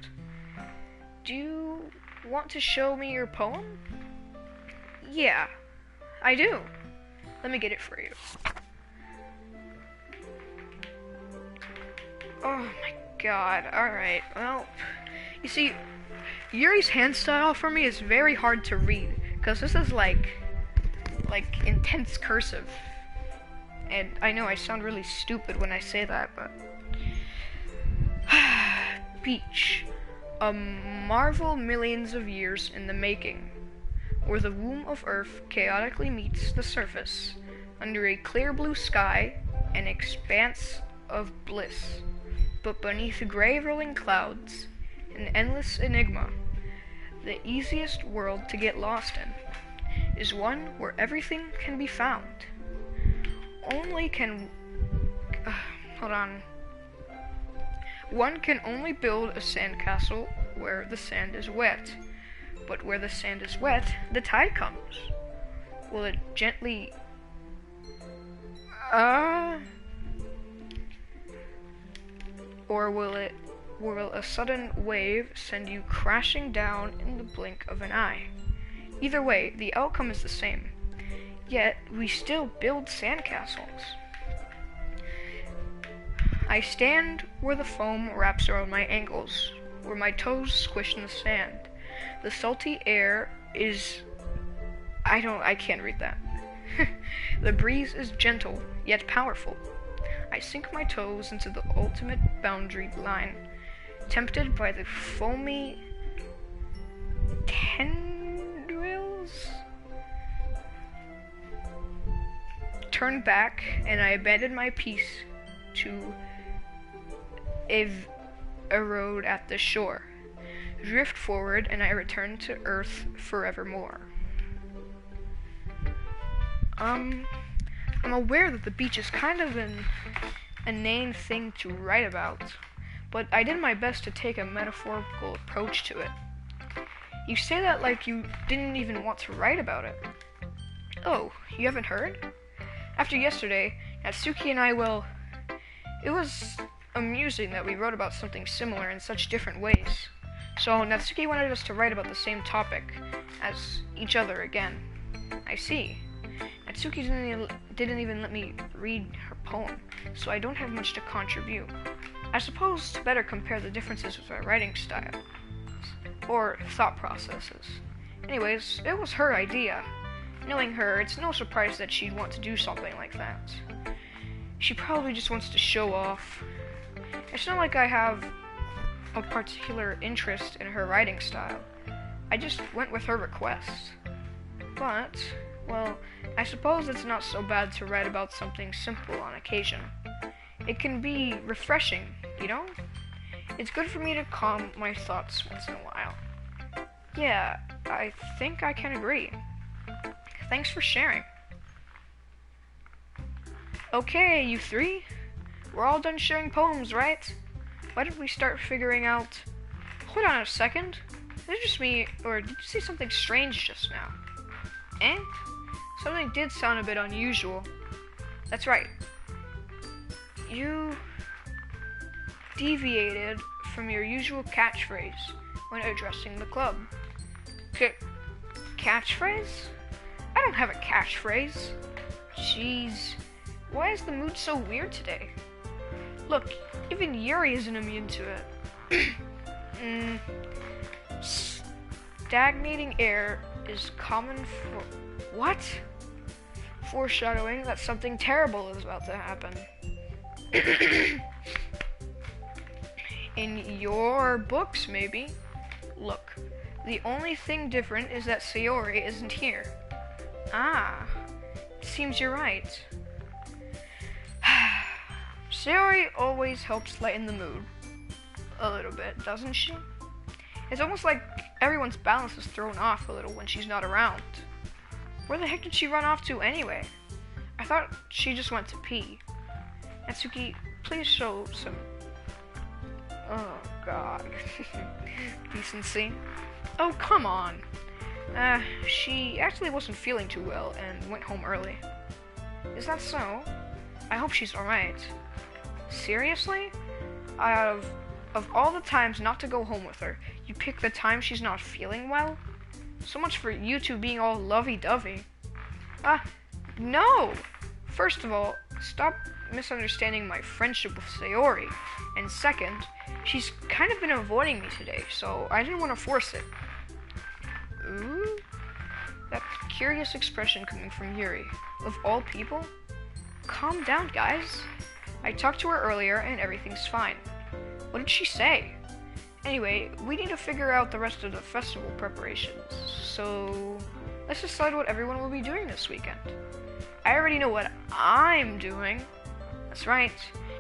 Do you want to show me your poem? Yeah, I do. Let me get it for you. Oh my god, alright, well, you see, Yuri's hand style for me is very hard to read, because this is like intense cursive. And I know I sound really stupid when I say that, but... Beach. A marvel millions of years in the making, where the womb of Earth chaotically meets the surface, under a clear blue sky, an expanse of bliss. But beneath gray rolling clouds, an endless enigma. The easiest world to get lost in is one where everything can be found. One can only build a sandcastle where the sand is wet. But where the sand is wet, the tide comes. Will it gently... Or will a sudden wave send you crashing down in the blink of an eye? Either way, the outcome is the same. Yet, we still build sandcastles. I stand where the foam wraps around my ankles, where my toes squish in the sand. The salty air is... I can't read that. The breeze is gentle, yet powerful. I sink my toes into the ultimate boundary line, tempted by the foamy tendrils. Turn back, and I abandon my piece to erode at the shore. Drift forward, and I return to Earth forevermore. I'm aware that the beach is kind of an inane thing to write about, but I did my best to take a metaphorical approach to it. You say that like you didn't even want to write about it. Oh, you haven't heard? After yesterday, Natsuki and I, well, it was amusing that we wrote about something similar in such different ways. So Natsuki wanted us to write about the same topic as each other again. I see. Natsuki didn't even let me read her poem, so I don't have much to contribute. I suppose to better compare the differences with our writing style, or thought processes. Anyways, it was her idea. Knowing her, it's no surprise that she'd want to do something like that. She probably just wants to show off. It's not like I have a particular interest in her writing style. I just went with her request. But, well, I suppose it's not so bad to write about something simple on occasion. It can be refreshing, you know? It's good for me to calm my thoughts once in a while. Yeah, I think I can agree. Thanks for sharing. Okay, you three. We're all done sharing poems, right? Why don't we start figuring out... Hold on a second. Is it just me, or did you see something strange just now? Eh? Something did sound a bit unusual. That's right. You deviated from your usual catchphrase when addressing the club. Catchphrase? I don't have a catchphrase. Jeez, why is the mood so weird today? Look, even Yuri isn't immune to it. Stagnating air is common for... What? Foreshadowing that something terrible is about to happen. In your books, maybe? Look, the only thing different is that Sayori isn't here. Ah, it seems you're right. Sayori always helps lighten the mood. A little bit, doesn't she? It's almost like everyone's balance is thrown off a little when she's not around. Where the heck did she run off to anyway? I thought she just went to pee. Natsuki, please show some... Oh, God. Decency. Oh, come on. She actually wasn't feeling too well and went home early. Is that so? I hope she's alright. Seriously? Of all the times not to go home with her, you pick the time she's not feeling well? So much for you two being all lovey-dovey. No! First of all, stop misunderstanding my friendship with Sayori. And second, she's kind of been avoiding me today, so I didn't want to force it. Ooh? That curious expression coming from Yuri. Of all people? Calm down, guys. I talked to her earlier and everything's fine. What did she say? Anyway, we need to figure out the rest of the festival preparations, so let's decide what everyone will be doing this weekend. I already know what I'm doing. That's right,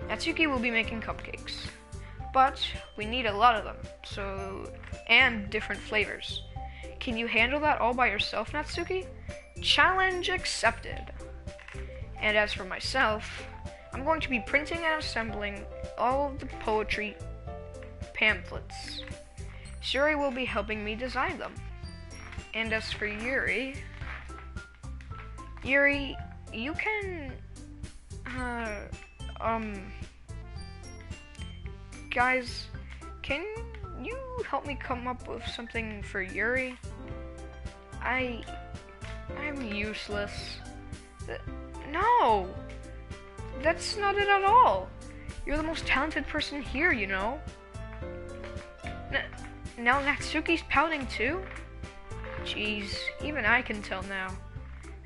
Natsuki will be making cupcakes. But we need a lot of them, and different flavors. Can you handle that all by yourself, Natsuki? Challenge accepted. And as for myself, I'm going to be printing and assembling all of the poetry pamphlets. Shuri will be helping me design them. And as for Yuri, you can, guys, can you help me come up with something for Yuri? I'm useless. No! That's not it at all. You're the most talented person here, you know. Now Natsuki's pouting too? Jeez, even I can tell now.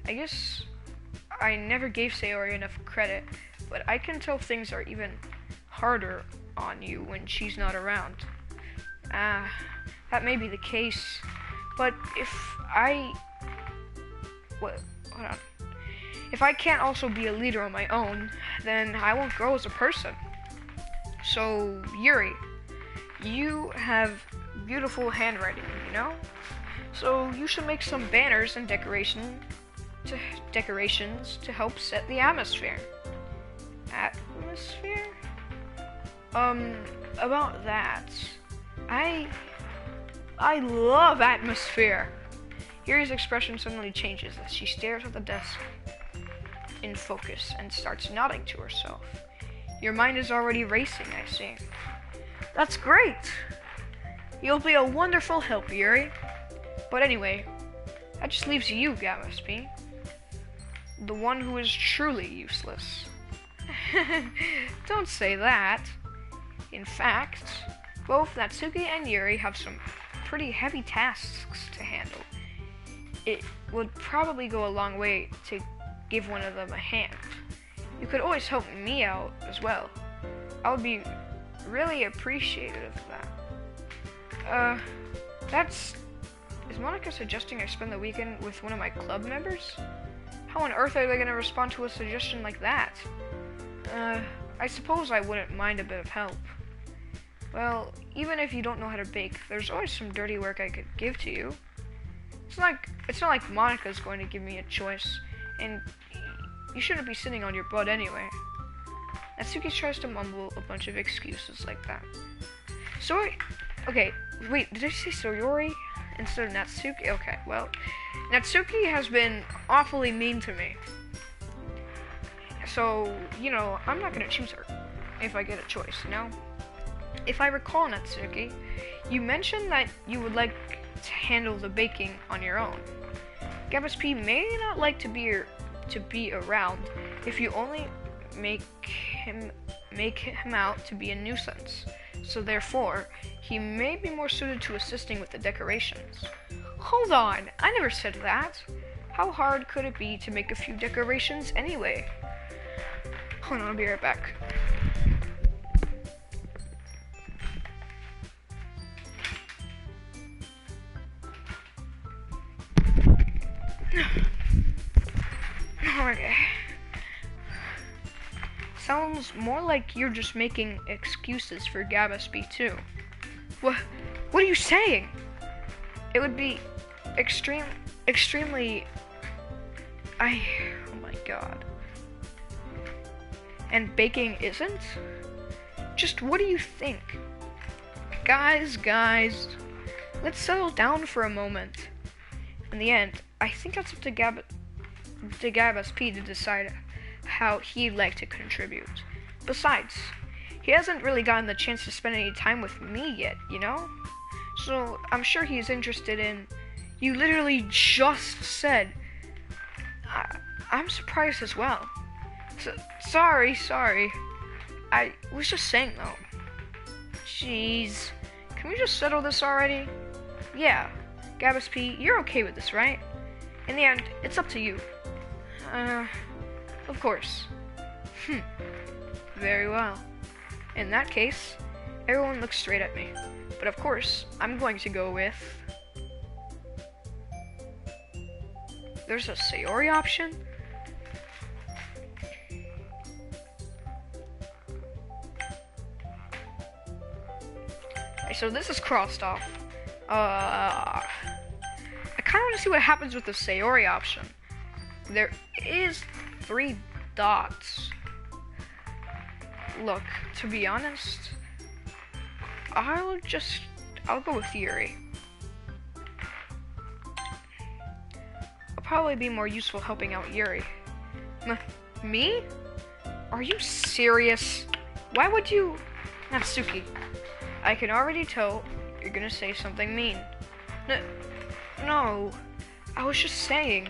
I guess I never gave Sayori enough credit, but I can tell things are even harder on you when she's not around. That may be the case, but hold on. If I can't also be a leader on my own, then I won't grow as a person. So, Yuri, you have beautiful handwriting, you know? So you should make some banners and decorations to help set the atmosphere. Atmosphere? About that. I love atmosphere. Yuri's expression suddenly changes as she stares at the desk in focus and starts nodding to herself. Your mind is already racing, I see. That's great! You'll be a wonderful help, Yuri. But anyway, that just leaves you, Gamaspi. The one who is truly useless. Don't say that. In fact, both Natsuki and Yuri have some pretty heavy tasks to handle, it would probably go a long way to give one of them a hand. You could always help me out as well. I would be really appreciative of that. Is Monica suggesting I spend the weekend with one of my club members? How on earth are they gonna respond to a suggestion like that? I suppose I wouldn't mind a bit of help. Well, even if you don't know how to bake, there's always some dirty work I could give to you. It's not like Monica's going to give me a choice, and you shouldn't be sitting on your butt anyway. Natsuki tries to mumble a bunch of excuses like that. Okay, wait, did I say Sayori instead of Natsuki? Okay, well, Natsuki has been awfully mean to me. So, I'm not gonna choose her if I get a choice, If I recall, Natsuki, you mentioned that you would like to handle the baking on your own. Gabus P may not like to be around if you only make him out to be a nuisance. So therefore, he may be more suited to assisting with the decorations. Hold on, I never said that. How hard could it be to make a few decorations anyway? Hold on, I'll be right back. Okay. Sounds more like you're just making excuses for Gabus B2. What are you saying? It would be extremely... oh my god. And baking isn't? Just what do you think? Guys, let's settle down for a moment. In the end, I think that's up to Gabus P to decide how he'd like to contribute. Besides, he hasn't really gotten the chance to spend any time with me yet, So I'm sure he's interested in... You literally just said... I'm surprised as well. Sorry. I was just saying though. Jeez. Can we just settle this already? Yeah. Gabus P, you're okay with this, right? In the end, it's up to you. Of course. Very well. In that case, everyone looks straight at me. But of course, I'm going to go with... There's a Sayori option? Okay, so this is crossed off. I kind of want to see what happens with the Sayori option. There is 3 dots. Look, to be honest, I'll go with Yuri. I'll probably be more useful helping out Yuri. Me? Are you serious? Why would you... Natsuki, I can already tell you're gonna say something mean. No, I was just saying.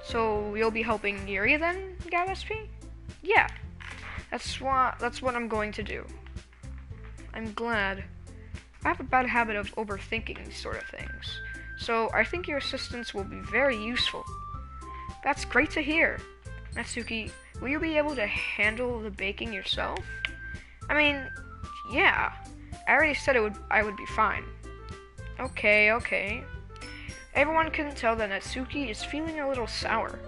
So you'll be helping Yuri then, Gabus P? Yeah, that's what I'm going to do. I'm glad. I have a bad habit of overthinking these sort of things, so I think your assistance will be very useful. That's great to hear. Natsuki, will you be able to handle the baking yourself? I mean, yeah. I already said I would be fine. Okay. Everyone can tell that Natsuki is feeling a little sour.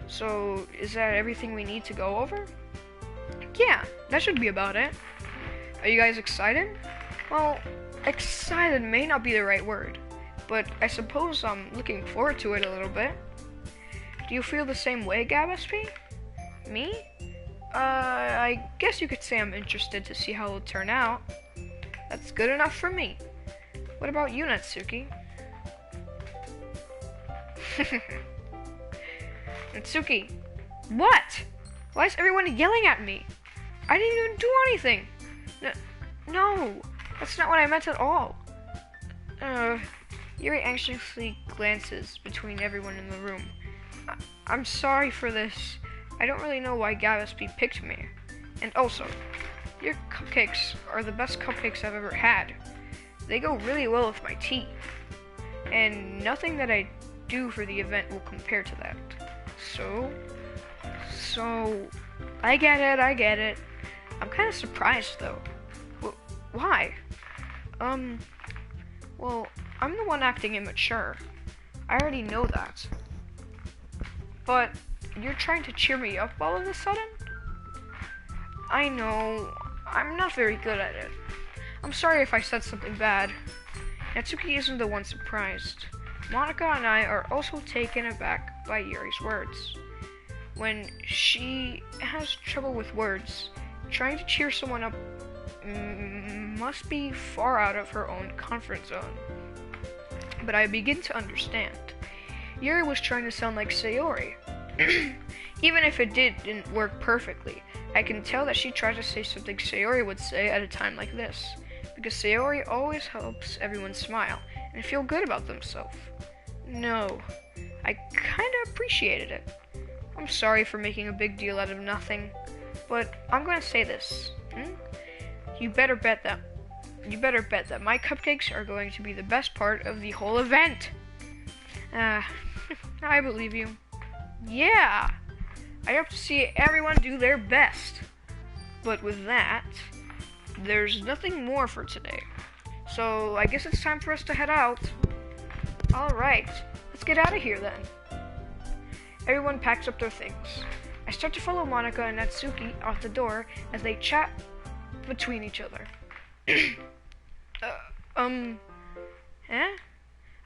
So, is that everything we need to go over? Yeah, that should be about it. Are you guys excited? Well, excited may not be the right word, but I suppose I'm looking forward to it a little bit. Do you feel the same way, Gabus P? Me? I guess you could say I'm interested to see how it'll turn out. That's good enough for me. What about you, Natsuki? Natsuki, what? Why is everyone yelling at me? I didn't even do anything. No, that's not what I meant at all. Yuri anxiously glances between everyone in the room. I'm sorry for this. I don't really know why Gabus P picked me. And also, your cupcakes are the best cupcakes I've ever had. They go really well with my tea. and nothing that I do for the event will compare to that. So, I get it. I'm kind of surprised though. Why? Well, I'm the one acting immature. I already know that. But you're trying to cheer me up all of a sudden? I know, I'm not very good at it. I'm sorry if I said something bad. Natsuki isn't the one surprised. Monika and I are also taken aback by Yuri's words. When she has trouble with words, trying to cheer someone up must be far out of her own comfort zone. But I begin to understand. Yuri was trying to sound like Sayori. Even if it didn't work perfectly, I can tell that she tried to say something Sayori would say at a time like this, because Sayori always helps everyone smile and feel good about themselves. No, I kinda appreciated it. I'm sorry for making a big deal out of nothing, but I'm gonna say this. You better bet that my cupcakes are going to be the best part of the whole event. I believe you. Yeah, I hope to see everyone do their best. But with that, there's nothing more for today. So I guess it's time for us to head out. Alright, let's get out of here then. Everyone packs up their things. I start to follow Monika and Natsuki out the door as they chat between each other.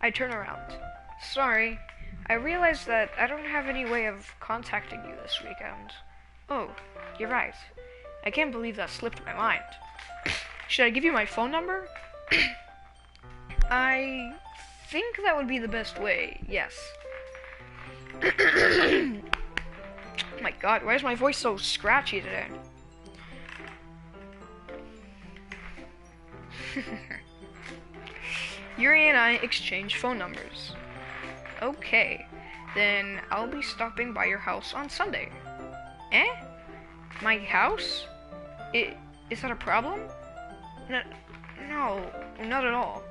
I turn around. Sorry, I realized that I don't have any way of contacting you this weekend. Oh, you're right. I can't believe that slipped my mind. Should I give you my phone number? I think that would be the best way, yes. My god, why is my voice so scratchy today? Yuri and I exchange phone numbers. Okay, then I'll be stopping by your house on Sunday. Eh? My house? Is that a problem? No, not at all.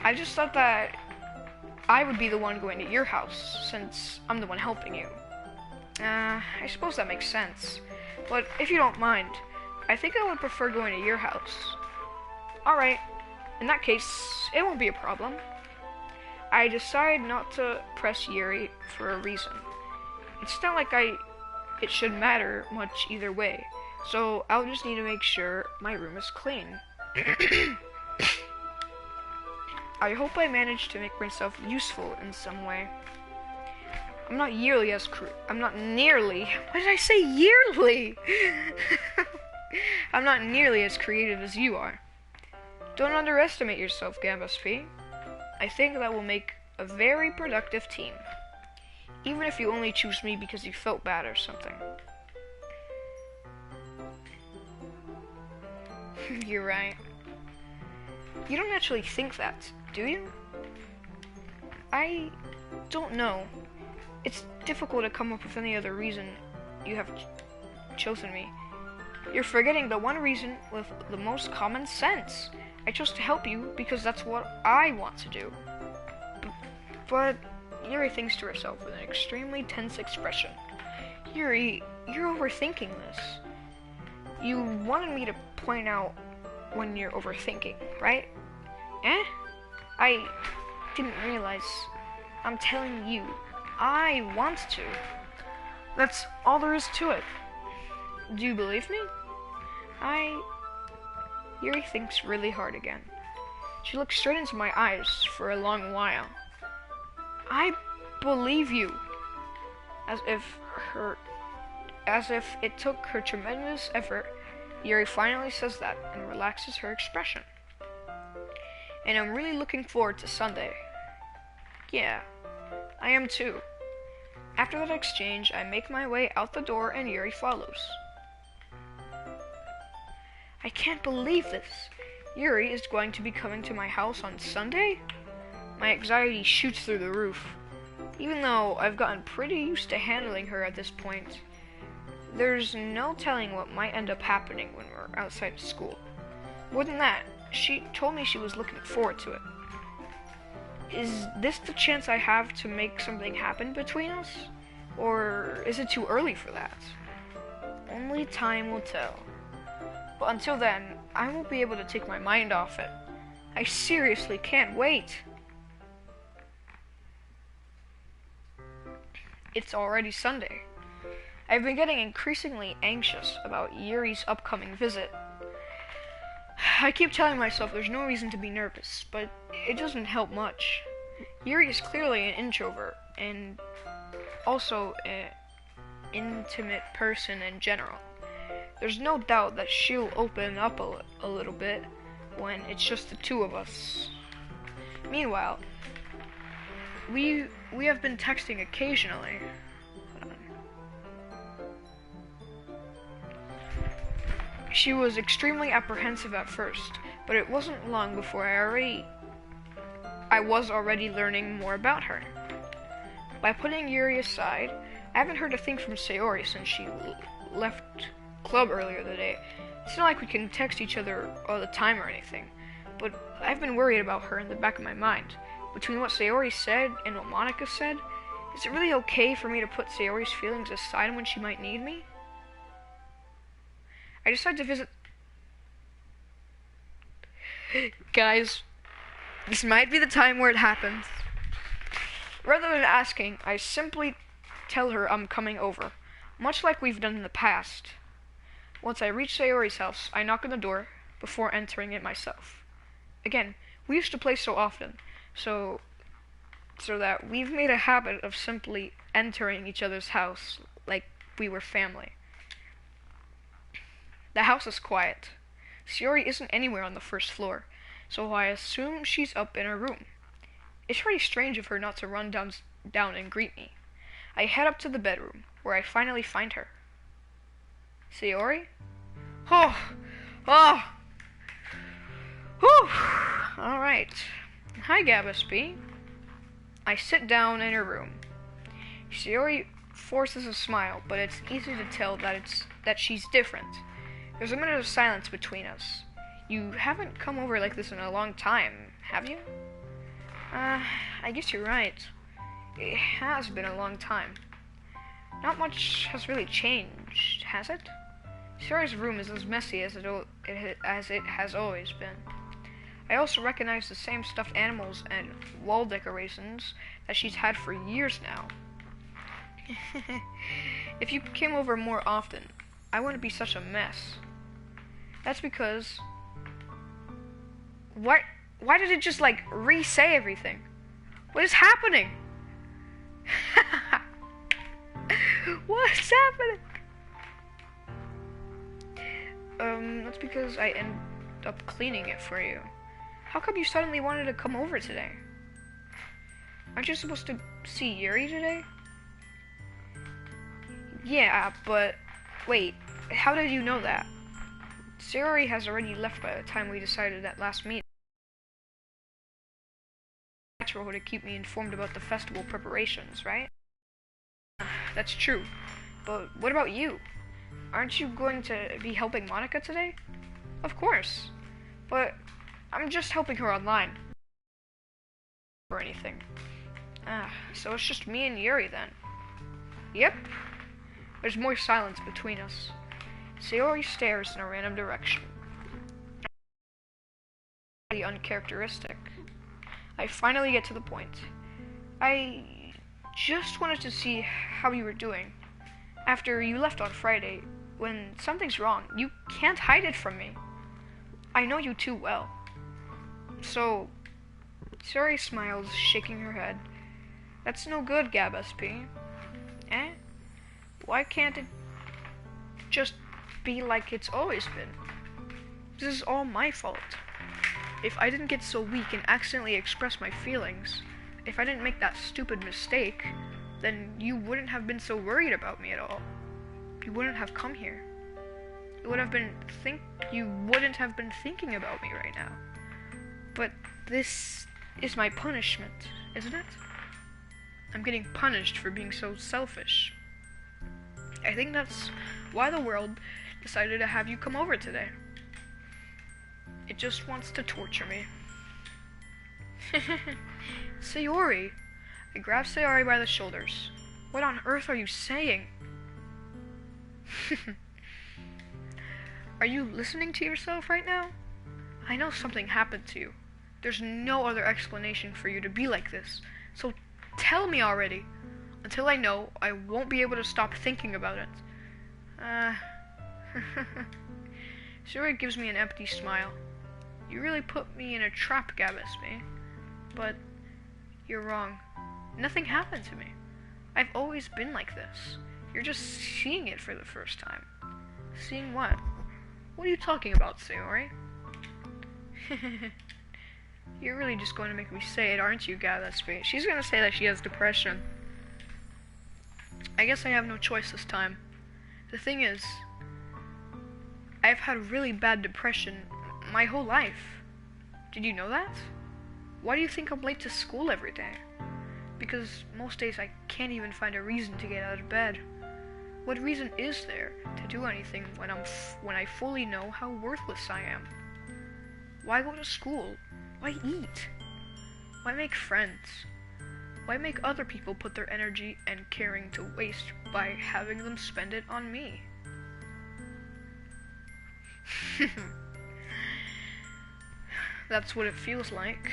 I just thought that I would be the one going to your house, since I'm the one helping you. I suppose that makes sense. But if you don't mind, I think I would prefer going to your house. Alright, in that case, it won't be a problem. I decide not to press Yuri for a reason. It's not like it should matter much either way, so I'll just need to make sure my room is clean. I hope I managed to make myself useful in some way. I'm not nearly. Why did I say yearly? I'm not nearly as creative as you are. Don't underestimate yourself, Gambas P. I think that will make a very productive team. Even if you only choose me because you felt bad or something. You're right. You don't actually think that, do you? I don't know. It's difficult to come up with any other reason you have chosen me. You're forgetting the one reason with the most common sense. I chose to help you because that's what I want to do. But Yuri thinks to herself with an extremely tense expression. Yuri, you're overthinking this. You wanted me to point out when you're overthinking, right? Eh? I didn't realize. I'm telling you, I want to. That's all there is to it. Do you believe me? Yuri thinks really hard again. She looks straight into my eyes for a long while. I believe you. As if it took her tremendous effort, Yuri finally says that and relaxes her expression. And I'm really looking forward to Sunday. Yeah, I am too. After that exchange, I make my way out the door and Yuri follows. I can't believe this. Yuri is going to be coming to my house on Sunday? My anxiety shoots through the roof. Even though I've gotten pretty used to handling her at this point, there's no telling what might end up happening when we're outside of school. More than that, she told me she was looking forward to it. Is this the chance I have to make something happen between us? Or is it too early for that? Only time will tell. But until then, I won't be able to take my mind off it. I seriously can't wait. It's already Sunday. I've been getting increasingly anxious about Yuri's upcoming visit. I keep telling myself there's no reason to be nervous, but it doesn't help much. Yuri is clearly an introvert, and also an intimate person in general. There's no doubt that she'll open up a little bit when it's just the two of us. Meanwhile, we have been texting occasionally. She was extremely apprehensive at first, but it wasn't long before I was already learning more about her. By putting Yuri aside, I haven't heard a thing from Sayori since she left club earlier today. It's not like we can text each other all the time or anything, but I've been worried about her in the back of my mind. Between what Sayori said and what Monica said, is it really okay for me to put Sayori's feelings aside when she might need me? I decided to visit... Guys, this might be the time where it happens. Rather than asking, I simply tell her I'm coming over, much like we've done in the past. Once I reach Sayori's house, I knock on the door before entering it myself. Again, we used to play so often, so that we've made a habit of simply entering each other's house like we were family. The house is quiet. Sayori isn't anywhere on the first floor, so I assume she's up in her room. It's pretty strange of her not to run down and greet me. I head up to the bedroom, where I finally find her. Sayori? Oh! Whew! Alright. Hi, Gabus B. I sit down in her room. Sayori forces a smile, but it's easy to tell that she's different. There's a minute of silence between us. You haven't come over like this in a long time, have you? I guess you're right. It has been a long time. Not much has really changed, has it? Sayori's room is as messy as it has always been. I also recognize the same stuffed animals and wall decorations that she's had for years now. If you came over more often, I wouldn't be such a mess. That's because... Why did it just, like, re-say everything? What is happening? What's happening? That's because I end up cleaning it for you. How come you suddenly wanted to come over today? Aren't you supposed to see Yuri today? Yeah, but... Wait, how did you know that? Sayori has already left by the time we decided that last meeting. Natural to keep me informed about the festival preparations, right? That's true. But what about you? Aren't you going to be helping Monica today? Of course. But I'm just helping her online. Or anything. So it's just me and Yuri then. Yep. There's more silence between us. Sayori stares in a random direction. Uncharacteristic. I finally get to the point. I just wanted to see how you were doing. After you left on Friday, when something's wrong, you can't hide it from me. I know you too well. So, Sayori smiles, shaking her head. That's no good, Gab SP. Eh? Why can't it just be like it's always been? This is all my fault. If I didn't get so weak and accidentally express my feelings, if I didn't make that stupid mistake, then you wouldn't have been so worried about me at all. You wouldn't have come here. You wouldn't have been thinking about me right now. But this is my punishment, isn't it? I'm getting punished for being so selfish. I think that's why the world decided to have you come over today. It just wants to torture me. Sayori! I grabbed Sayori by the shoulders. What on earth are you saying? Are you listening to yourself right now? I know something happened to you. There's no other explanation for you to be like this. So tell me already. Until I know, I won't be able to stop thinking about it. Sayori gives me an empty smile. You really put me in a trap, Gabesme. But you're wrong. Nothing happened to me. I've always been like this. You're just seeing it for the first time. Seeing what? What are you talking about, Sayori? You're really just going to make me say it, aren't you, Gabesme? She's going to say that she has depression. I guess I have no choice this time. The thing is, I've had really bad depression my whole life. Did you know that? Why do you think I'm late to school every day? Because most days I can't even find a reason to get out of bed. What reason is there to do anything when I fully know how worthless I am? Why go to school? Why eat? Why make friends? Why make other people put their energy and caring to waste by having them spend it on me? That's what it feels like,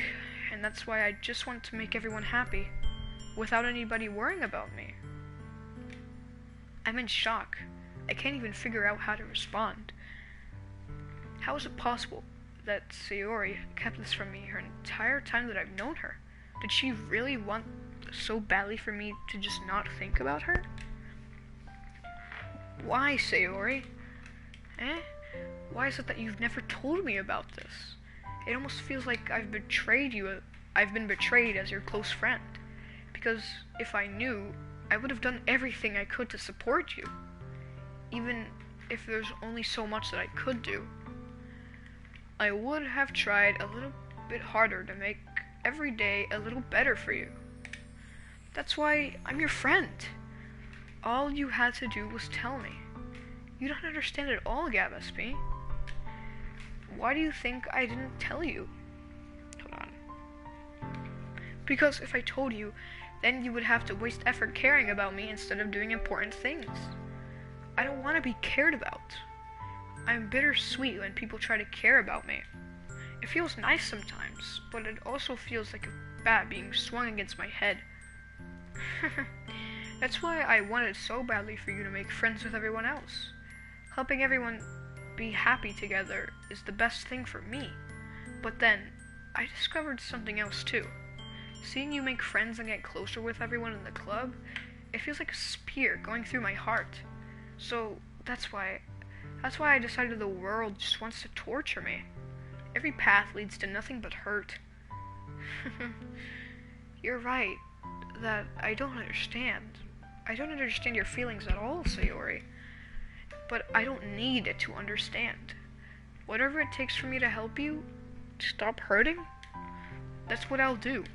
and that's why I just want to make everyone happy, without anybody worrying about me. I'm in shock. I can't even figure out how to respond. How is it possible that Sayori kept this from me her entire time that I've known her? Did she really want so badly for me to just not think about her? Why, Sayori? Why is it that you've never told me about this? It almost feels like I've been betrayed as your close friend. Because if I knew, I would have done everything I could to support you. Even if there's only so much that I could do. I would have tried a little bit harder to make every day a little better for you. That's why I'm your friend. All you had to do was tell me. You don't understand at all, Gabesme. Why do you think I didn't tell you? Hold on. Because if I told you, then you would have to waste effort caring about me instead of doing important things. I don't want to be cared about. I'm bittersweet when people try to care about me. It feels nice sometimes, but it also feels like a bat being swung against my head. That's why I wanted so badly for you to make friends with everyone else. Helping everyone be happy together is the best thing for me. But then, I discovered something else too. Seeing you make friends and get closer with everyone in the club, it feels like a spear going through my heart. So, that's why I decided the world just wants to torture me. Every path leads to nothing but hurt. You're right, that I don't understand. I don't understand your feelings at all, Sayori. But I don't need it to understand. Whatever it takes for me to help you stop hurting, that's what I'll do.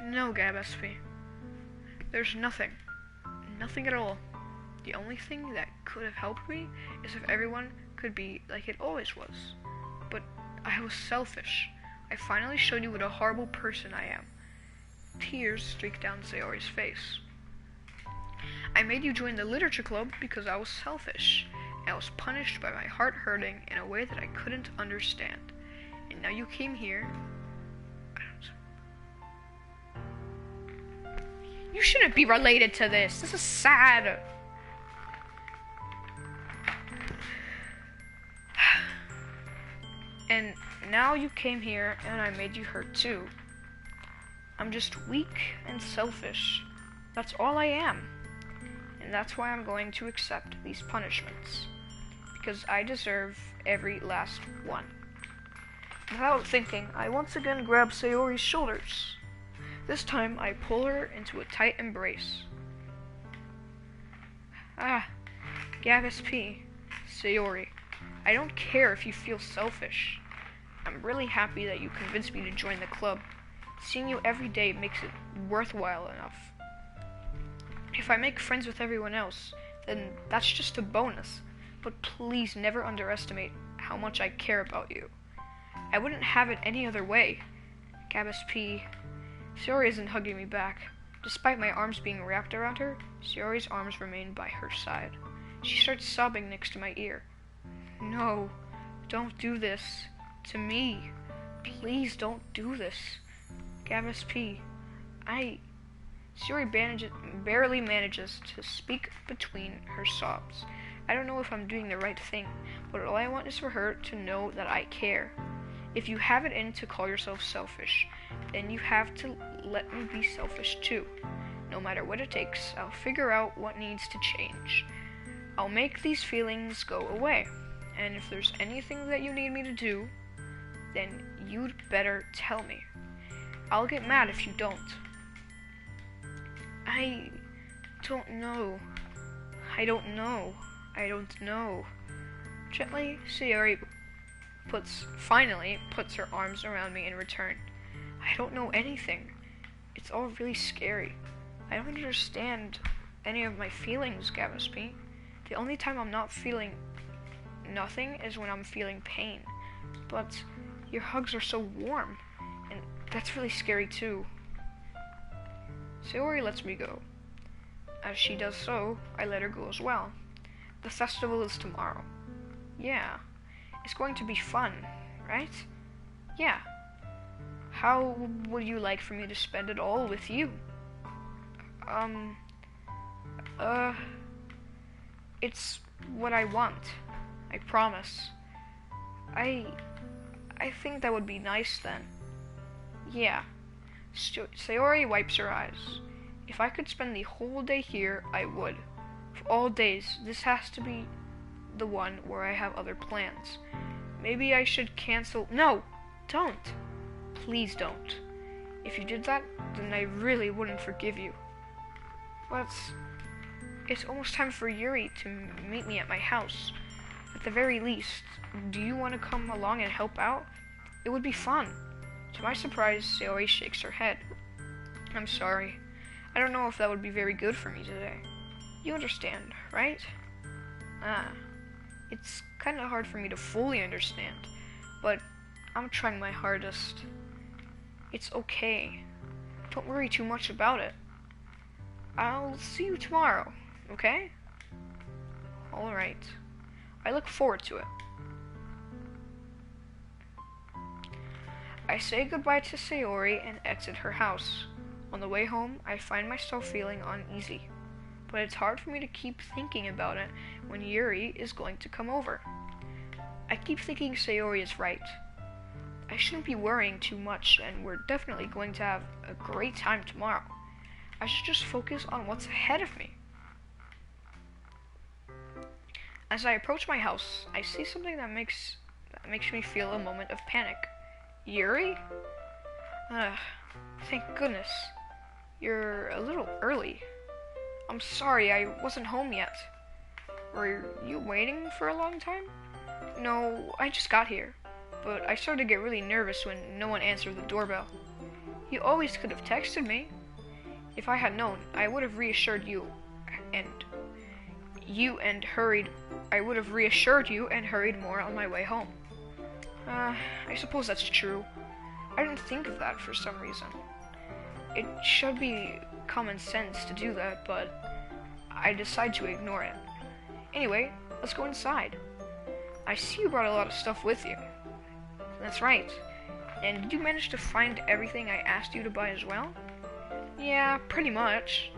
No, Gabesme. There's nothing. Nothing at all. The only thing that could have helped me is if everyone could be like it always was. But I was selfish. I finally showed you what a horrible person I am. Tears streaked down Sayori's face. I made you join the literature club because I was selfish. And I was punished by my heart hurting in a way that I couldn't understand. And now you came here. You shouldn't be related to this. This is sad. And now you came here and I made you hurt too. I'm just weak and selfish. That's all I am. And that's why I'm going to accept these punishments. Because I deserve every last one. Without thinking, I once again grab Sayori's shoulders. This time, I pull her into a tight embrace. Gabesme, Sayori, I don't care if you feel selfish. I'm really happy that you convinced me to join the club. Seeing you every day makes it worthwhile enough. If I make friends with everyone else, then that's just a bonus. But please never underestimate how much I care about you. I wouldn't have it any other way. Gabesme, Sayori isn't hugging me back. Despite my arms being wrapped around her, Sayori's arms remain by her side. She starts sobbing next to my ear. No, don't do this. To me. Please don't do this. Gavis P. Sayori barely manages to speak between her sobs. I don't know if I'm doing the right thing, but all I want is for her to know that I care. If you have it in to call yourself selfish, then you have to let me be selfish too. No matter what it takes, I'll figure out what needs to change. I'll make these feelings go away. And if there's anything that you need me to do, then you'd better tell me. I'll get mad if you don't. I don't know. Gently, Sayori finally puts her arms around me in return. I don't know anything. It's all really scary. I don't understand any of my feelings, Gavispi. The only time I'm not feeling nothing is when I'm feeling pain. But your hugs are so warm, and that's really scary too. Sayori lets me go. As she does so, I let her go as well. The festival is tomorrow. Yeah, it's going to be fun, right? Yeah. How would you like for me to spend it all with you? It's what I want. I promise. I think that would be nice then. Yeah. Sayori wipes her eyes. If I could spend the whole day here, I would. For all days, this has to be the one where I have other plans. Maybe I should cancel. No! Don't! Please don't. If you did that, then I really wouldn't forgive you. But it's almost time for Yuri to meet me at my house. At the very least, do you want to come along and help out? It would be fun. To my surprise, Sayori shakes her head. I'm sorry. I don't know if that would be very good for me today. You understand, right? It's kind of hard for me to fully understand, but I'm trying my hardest. It's okay. Don't worry too much about it. I'll see you tomorrow, okay? Alright. I look forward to it. I say goodbye to Sayori and exit her house. On the way home, I find myself feeling uneasy, but it's hard for me to keep thinking about it when Yuri is going to come over. I keep thinking Sayori is right. I shouldn't be worrying too much, and we're definitely going to have a great time tomorrow. I should just focus on what's ahead of me. As I approach my house, I see something that makes me feel a moment of panic. Yuri? Thank goodness. You're a little early. I'm sorry, I wasn't home yet. Were you waiting for a long time? No, I just got here. But I started to get really nervous when no one answered the doorbell. You always could have texted me. If I had known, I would have reassured you and hurried more on my way home. I suppose that's true. I didn't think of that for some reason. It should be common sense to do that, but I decide to ignore it. Anyway, let's go inside. I see you brought a lot of stuff with you. That's right. And did you manage to find everything I asked you to buy as well? Yeah, pretty much.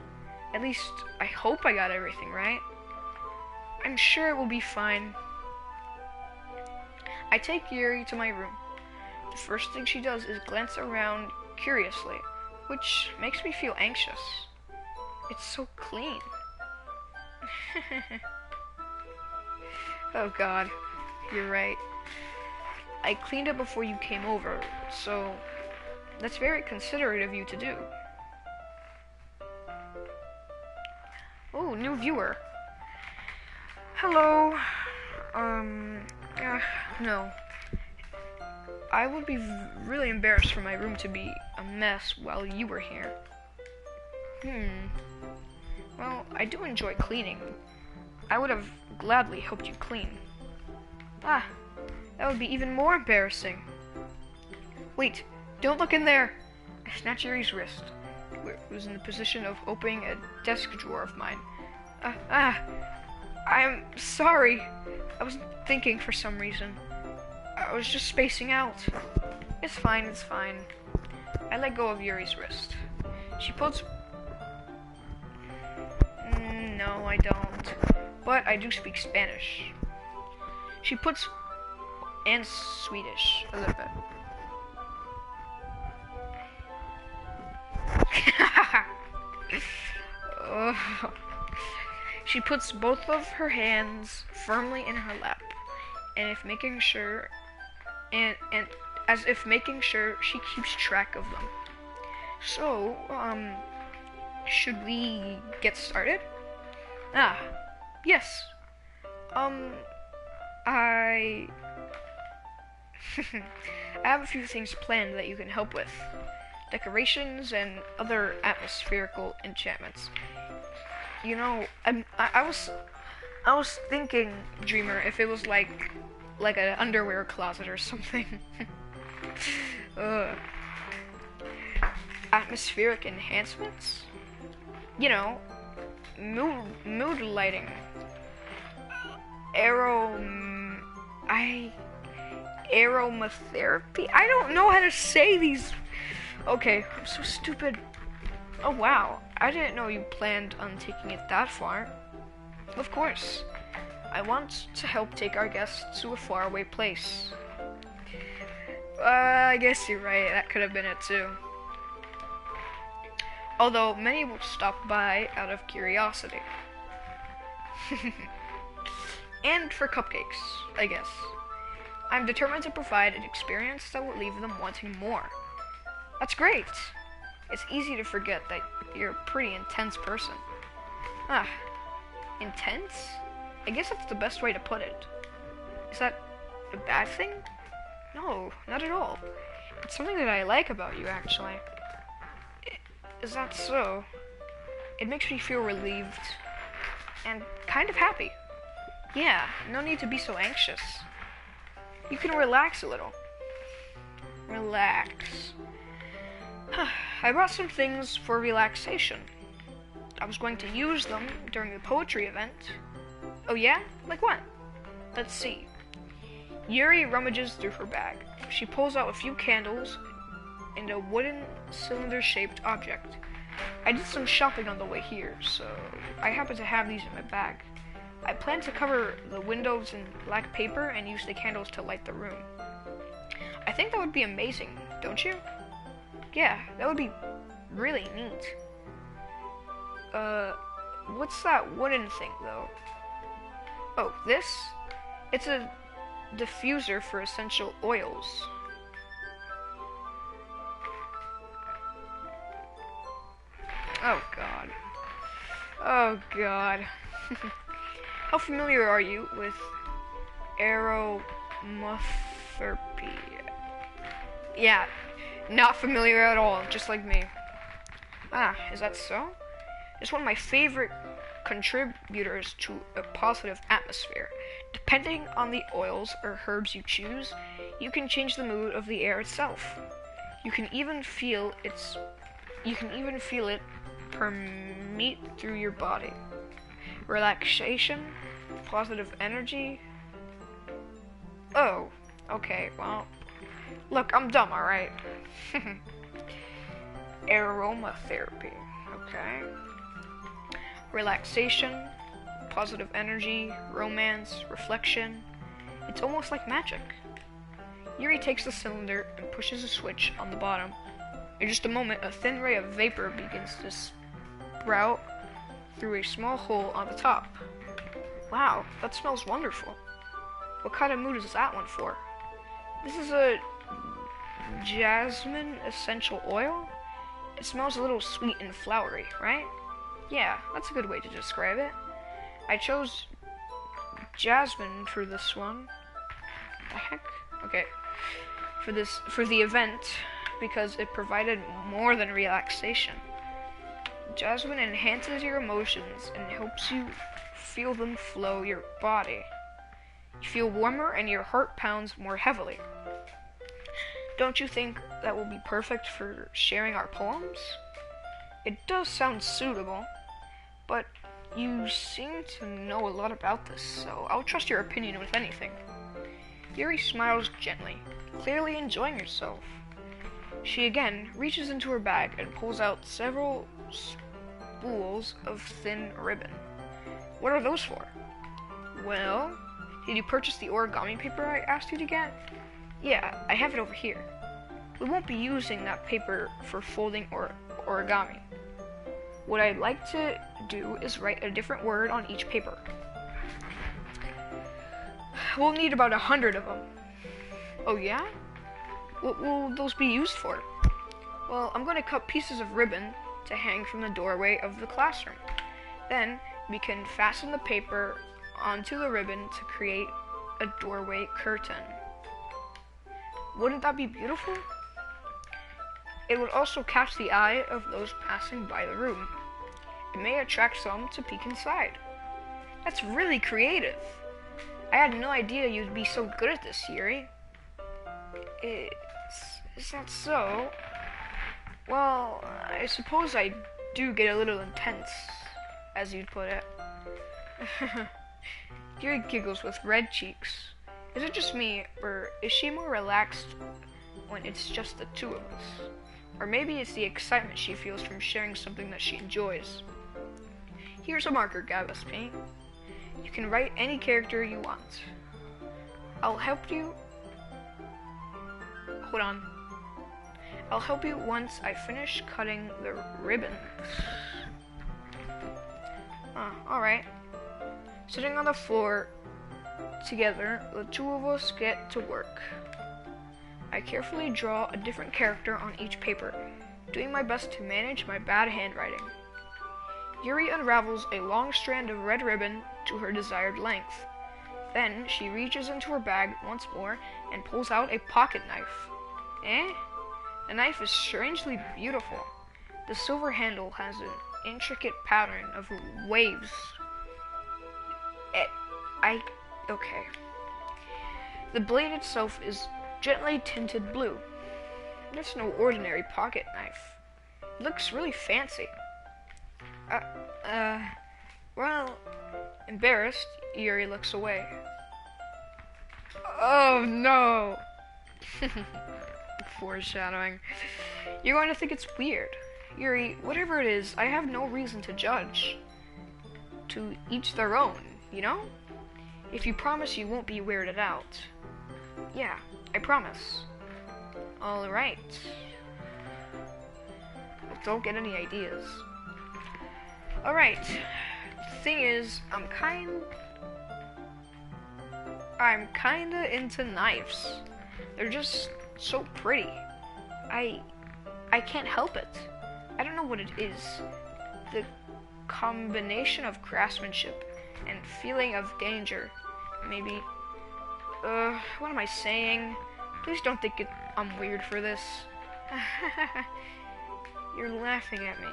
At least, I hope I got everything right. I'm sure it will be fine. I take Yuri to my room. The first thing she does is glance around curiously, which makes me feel anxious. It's so clean. Oh god, you're right. I cleaned up before you came over, so that's very considerate of you to do. Oh, new viewer. Hello. No. I would be really embarrassed for my room to be a mess while you were here. Well, I do enjoy cleaning. I would have gladly helped you clean. That would be even more embarrassing. Wait, don't look in there. I snatched Yuri's wrist, who was in the position of opening a desk drawer of mine. I'm sorry. I wasn't thinking for some reason. I was just spacing out. It's fine, it's fine. I let go of Yuri's wrist. She puts... No, I don't. But I do speak Spanish. She puts... And Swedish, a little bit. She puts both of her hands firmly in her lap, and if making sure, and as if making sure she keeps track of them. So, should we get started? Yes. I I have a few things planned that you can help with. Decorations and other atmospherical enchantments. You know, I was thinking, Dreamer, if it was like an underwear closet or something. Atmospheric enhancements? You know, mood lighting. Aromatherapy? I don't know how to say these. Okay, I'm so stupid. Oh wow, I didn't know you planned on taking it that far. Of course. I want to help take our guests to a faraway place. I guess you're right, that could have been it too. Although many will stop by out of curiosity. And for cupcakes, I guess. I'm determined to provide an experience that will leave them wanting more. That's great. It's easy to forget that you're a pretty intense person. Intense? I guess that's the best way to put it. Is that a bad thing? No, not at all. It's something that I like about you, actually. Is that so? It makes me feel relieved and kind of happy. Yeah, no need to be so anxious. You can relax a little. Relax. I brought some things for relaxation. I was going to use them during the poetry event. Oh yeah? Like what? Let's see. Yuri rummages through her bag. She pulls out a few candles and a wooden cylinder-shaped object. I did some shopping on the way here, so I happen to have these in my bag. I plan to cover the windows in black paper and use the candles to light the room. I think that would be amazing, don't you? Yeah, that would be really neat. What's that wooden thing, though? Oh, this? It's a diffuser for essential oils. Oh, God. Oh, God. How familiar are you with aromatherapy? Yeah, not familiar at all, just like me. Is that so? It's one of my favorite contributors to a positive atmosphere. Depending on the oils or herbs you choose, you can change the mood of the air itself. You can even feel it permeate through your body. Relaxation, positive energy. Oh, okay, well, look, I'm dumb, alright? Aromatherapy, okay. Relaxation, positive energy, romance, reflection. It's almost like magic. Yuri takes the cylinder and pushes a switch on the bottom. In just a moment, a thin ray of vapor begins to sprout through a small hole on the top. Wow, that smells wonderful. What kind of mood is that one for? This is a jasmine essential oil? It smells a little sweet and flowery, right? Yeah, that's a good way to describe it. I chose jasmine for this one. The heck? Okay. For the event, because it provided more than relaxation. Jasmine enhances your emotions and helps you feel them flow your body. You feel warmer and your heart pounds more heavily. Don't you think that will be perfect for sharing our poems? It does sound suitable, but you seem to know a lot about this, so I'll trust your opinion with anything. Yuri smiles gently, clearly enjoying herself. She again reaches into her bag and pulls out several spools of thin ribbon. What are those for? Well, did you purchase the origami paper I asked you to get? Yeah, I have it over here. We won't be using that paper for folding or origami. What I'd like to do is write a different word on each paper. We'll need about 100 of them. Oh yeah? What will those be used for? Well, I'm going to cut pieces of ribbon to hang from the doorway of the classroom. Then we can fasten the paper onto the ribbon to create a doorway curtain. Wouldn't that be beautiful? It would also catch the eye of those passing by the room. It may attract some to peek inside. That's really creative. I had no idea you'd be so good at this, Yuri. Is that so? Well, I suppose I do get a little intense, as you'd put it. Yuri giggles with red cheeks. Is it just me, or is she more relaxed when it's just the two of us? Or maybe it's the excitement she feels from sharing something that she enjoys. Here's a marker, Gabaspi. You can write any character you want. I'll help you. Hold on. I'll help you once I finish cutting the ribbons. Alright. Sitting on the floor together, the two of us get to work. I carefully draw a different character on each paper, doing my best to manage my bad handwriting. Yuri unravels a long strand of red ribbon to her desired length. Then she reaches into her bag once more and pulls out a pocket knife. The knife is strangely beautiful. The silver handle has an intricate pattern of waves. Okay. The blade itself is gently tinted blue. It's no ordinary pocket knife. It looks really fancy. Well, embarrassed, Yuri looks away. Oh no! Foreshadowing. You're going to think it's weird. Yuri, whatever it is, I have no reason to judge. To each their own, you know? If you promise you won't be weirded out. Yeah, I promise. Alright. Don't get any ideas. Alright. Thing is, I'm kinda into knives. They're just so pretty. I can't help it. I don't know what it is. The combination of craftsmanship and feeling of danger. Maybe. What am I saying? Please don't think I'm weird for this. You're laughing at me.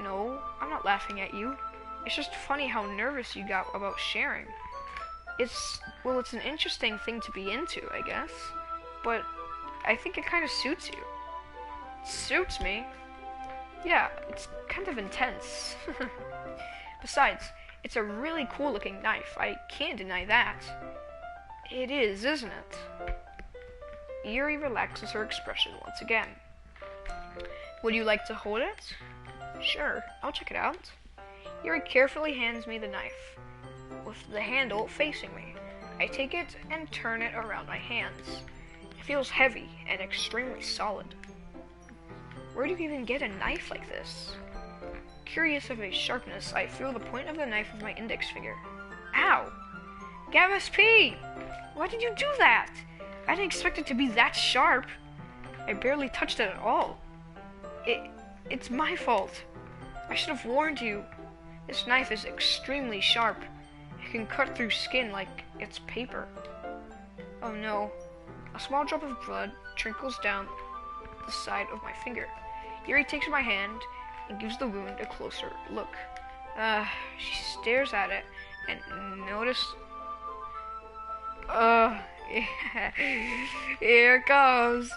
No, I'm not laughing at you. It's just funny how nervous you got about sharing. It's an interesting thing to be into, I guess. But I think it kind of suits you. Suits me? Yeah, it's kind of intense. Besides, it's a really cool looking knife. I can't deny that. It is, isn't it? Yuri relaxes her expression once again. Would you like to hold it? Sure, I'll check it out. Yuri carefully hands me the knife, with the handle facing me. I take it and turn it around my hands. It feels heavy and extremely solid. Where do you even get a knife like this? Curious of its sharpness, I feel the point of the knife with my index finger. Ow! Gavus P! Why did you do that? I didn't expect it to be that sharp. I barely touched it at all. It's my fault. I should have warned you. This knife is extremely sharp. It can cut through skin like it's paper. Oh no. A small drop of blood trickles down the side of my finger. Yuri takes my hand and gives the wound a closer look. She stares at it and notice... yeah. Here it goes.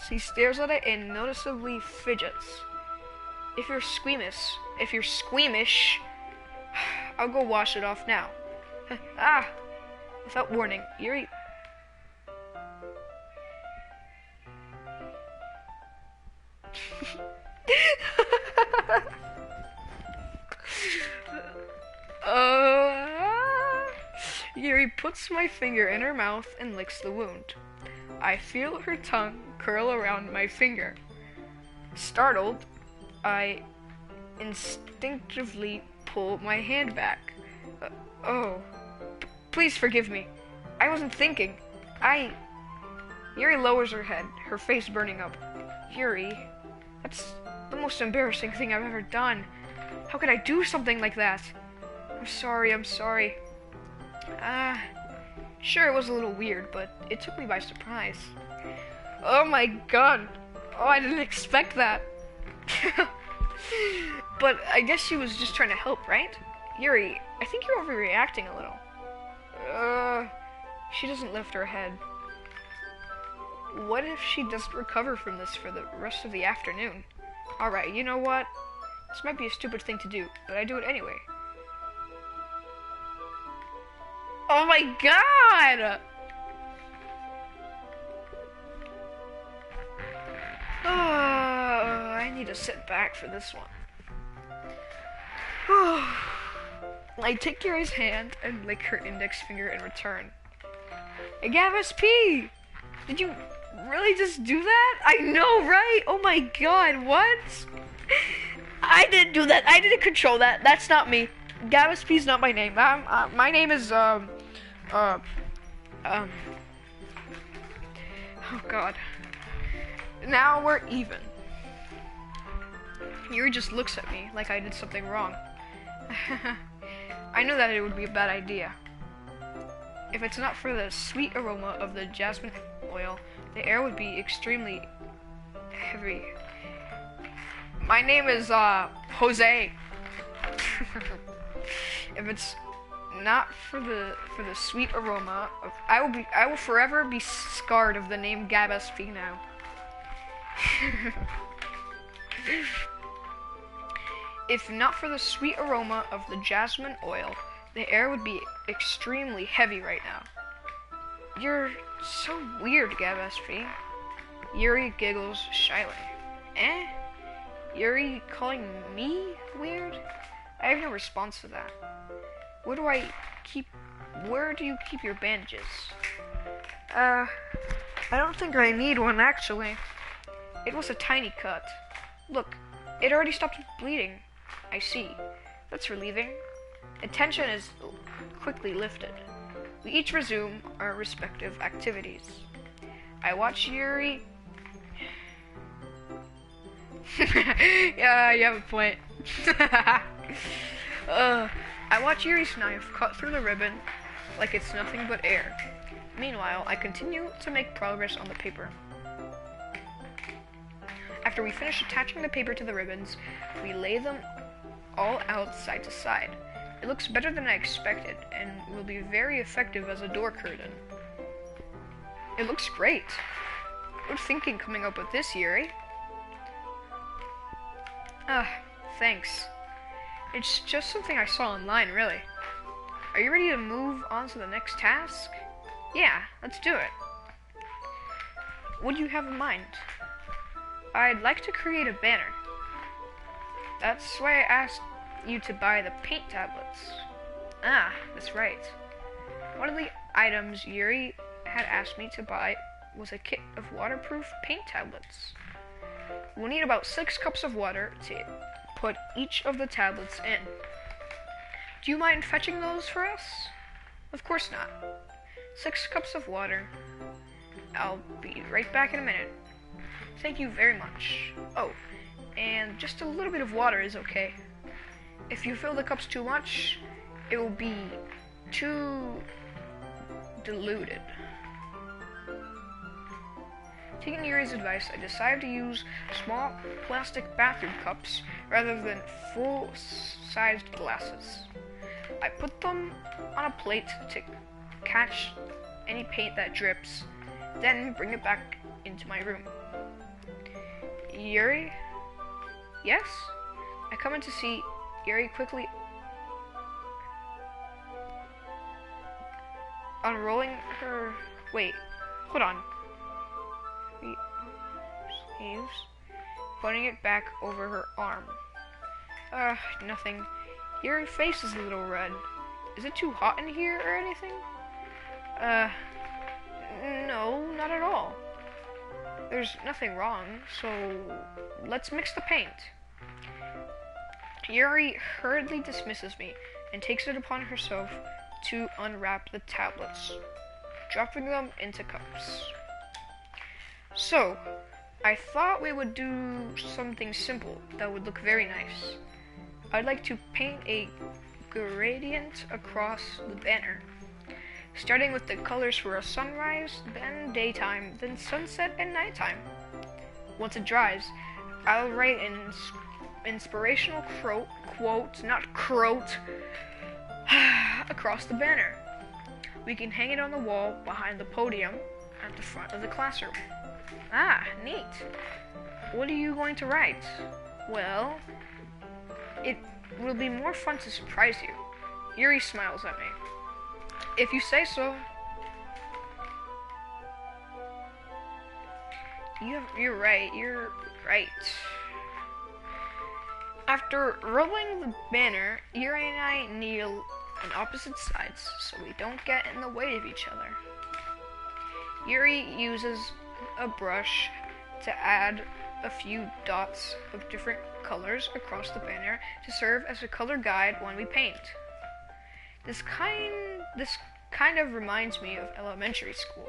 She stares at it and noticeably fidgets. If you're squeamish, I'll go wash it off now. Ah! Without warning, Yuri... Yuri puts my finger in her mouth and licks the wound. I feel her tongue curl around my finger. Startled, I instinctively pull my hand back. Oh, please forgive me. I wasn't thinking. Yuri lowers her head, her face burning up. Yuri, that's the most embarrassing thing I've ever done. How could I do something like that? I'm sorry. Sure, it was a little weird, but it took me by surprise. Oh my god. Oh, I didn't expect that. But I guess she was just trying to help, right? Yuri, I think you're overreacting a little. She doesn't lift her head. What if she doesn't recover from this for the rest of the afternoon? Alright, you know what? This might be a stupid thing to do, but I do it anyway. Oh my god! Oh, I need to sit back for this one. I take Yuri's hand and lick her index finger in return. Hey, Gavis P! Did you really just do that? I know, right? Oh my god, what? I didn't do that. I didn't control that. That's not me. Gavis P is not my name. My name is, oh god. Now we're even. Yuri just looks at me like I did something wrong. I knew that it would be a bad idea. If it's not for the sweet aroma of the jasmine oil, the air would be extremely heavy. My name is, Jose. If it's not for the sweet aroma of, I will forever be scarred of the name Gabaspi now. If not for the sweet aroma of the jasmine oil, the air would be extremely heavy right now. You're so weird, Gabaspi. Yuri giggles shyly. Eh? Yuri calling me weird? I have no response to that. Where do you keep your bandages? I don't think I need one, actually. It was a tiny cut. Look, it already stopped bleeding. I see. That's relieving. The tension is quickly lifted. We each resume our respective activities. I watch Yuri... Yeah, you have a point. I watch Yuri's knife cut through the ribbon like it's nothing but air. Meanwhile, I continue to make progress on the paper. After we finish attaching the paper to the ribbons, we lay them all out side to side. It looks better than I expected, and will be very effective as a door curtain. It looks great. Good thinking coming up with this, Yuri. Thanks. It's just something I saw online, really. Are you ready to move on to the next task? Yeah, let's do it. What do you have in mind? I'd like to create a banner. That's why I asked you to buy the paint tablets. Ah, that's right. One of the items Yuri had asked me to buy was a kit of waterproof paint tablets. We'll need about 6 cups of water to put each of the tablets in. Do you mind fetching those for us? Of course not. 6 cups of water. I'll be right back in a minute. Thank you very much. Oh, and just a little bit of water is okay. If you fill the cups too much, it will be too diluted. Taking Yuri's advice, I decided to use small plastic bathroom cups rather than full-sized glasses. I put them on a plate to catch any paint that drips, then bring it back into my room. Yuri? Yes? I come in to see Yuri quickly unrolling her. Wait, hold on. Sleeves. Putting it back over her arm. Nothing. Your face is a little red. Is it too hot in here or anything? No, not at all. There's nothing wrong, so let's mix the paint. Yuri hurriedly dismisses me and takes it upon herself to unwrap the tablets, dropping them into cups. So, I thought we would do something simple that would look very nice. I'd like to paint a gradient across the banner, starting with the colors for a sunrise, then daytime, then sunset and nighttime. Once it dries, I'll write an inspirational quote, not croat, across the banner. We can hang it on the wall behind the podium at the front of the classroom. Ah, neat. What are you going to write? Well, it will be more fun to surprise you. Yuri smiles at me. If you say so. You're right. After rolling the banner, Yuri and I kneel on opposite sides so we don't get in the way of each other. Yuri uses a brush to add a few dots of different colors across the banner to serve as a color guide when we paint. This kind of reminds me of elementary school.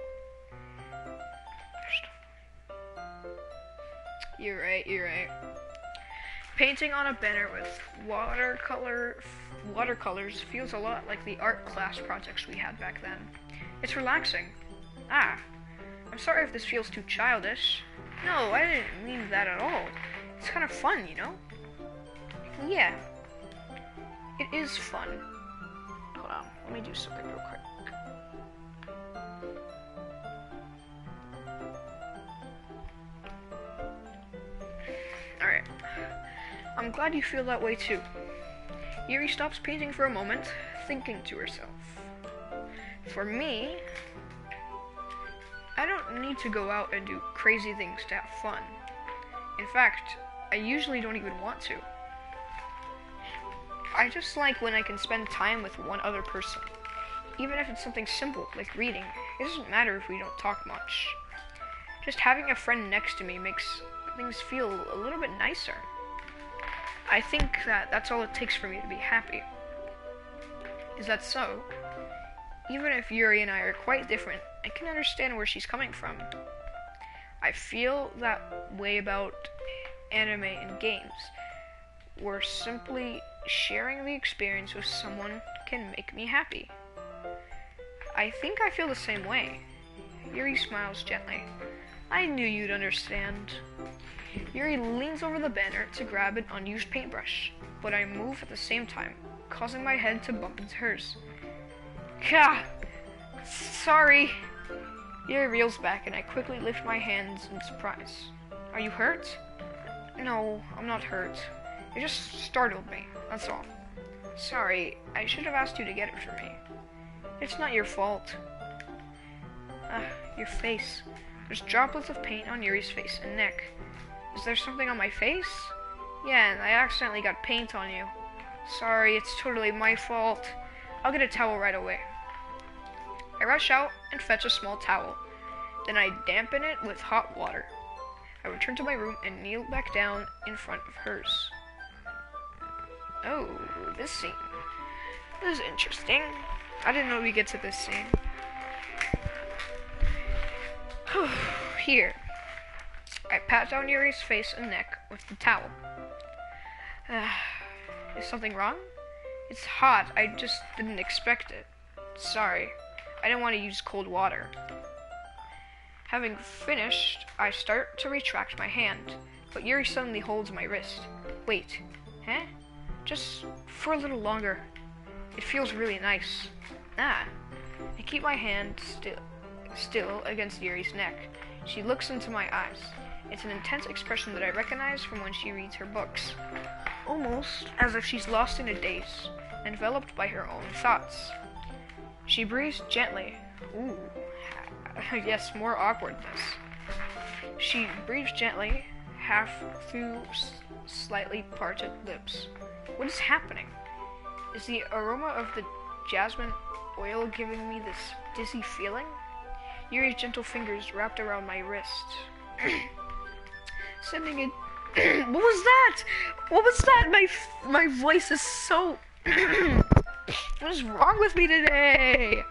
You're right. Painting on a banner with watercolors feels a lot like the art class projects we had back then. It's relaxing. I'm sorry if this feels too childish. No, I didn't mean that at all. It's kind of fun, you know? Yeah. It is fun. Hold on, let me do something real quick. Alright. I'm glad you feel that way too. Yuri stops painting for a moment, thinking to herself. For me, I don't need to go out and do crazy things to have fun. In fact, I usually don't even want to. I just like when I can spend time with one other person. Even if it's something simple, like reading. It doesn't matter if we don't talk much. Just having a friend next to me makes things feel a little bit nicer. I think that's all it takes for me to be happy. Is that so? Even if Yuri and I are quite different, I can understand where she's coming from. I feel that way about anime and games, where simply sharing the experience with someone can make me happy. I think I feel the same way. Yuri smiles gently. I knew you'd understand. Yuri leans over the banner to grab an unused paintbrush, but I move at the same time, causing my head to bump into hers. Gah! Sorry! Yuri reels back and I quickly lift my hands in surprise. Are you hurt? No, I'm not hurt. It just startled me, that's all. Sorry, I should have asked you to get it for me. It's not your fault. Your face. There's droplets of paint on Yuri's face and neck. Is there something on my face? Yeah, and I accidentally got paint on you. Sorry, it's totally my fault. I'll get a towel right away. I rush out and fetch a small towel. Then I dampen it with hot water. I return to my room and kneel back down in front of hers. Oh, this scene. This is interesting. I didn't know we'd get to this scene. Here. I pat down Yuri's face and neck with the towel. Is something wrong? It's hot. I just didn't expect it. Sorry. I didn't want to use cold water. Having finished, I start to retract my hand, but Yuri suddenly holds my wrist. Wait. Huh? Just for a little longer. It feels really nice. I keep my hand still against Yuri's neck. She looks into my eyes. It's an intense expression that I recognize from when she reads her books, almost as if she's lost in a daze, enveloped by her own thoughts. She breathes gently. Ooh, yes, more awkwardness. She breathes gently, half through slightly parted lips. What is happening? Is the aroma of the jasmine oil giving me this dizzy feeling? Yuri's gentle fingers wrapped around my wrist, sending it. What was that? What was that? My voice is so. What is wrong with me today?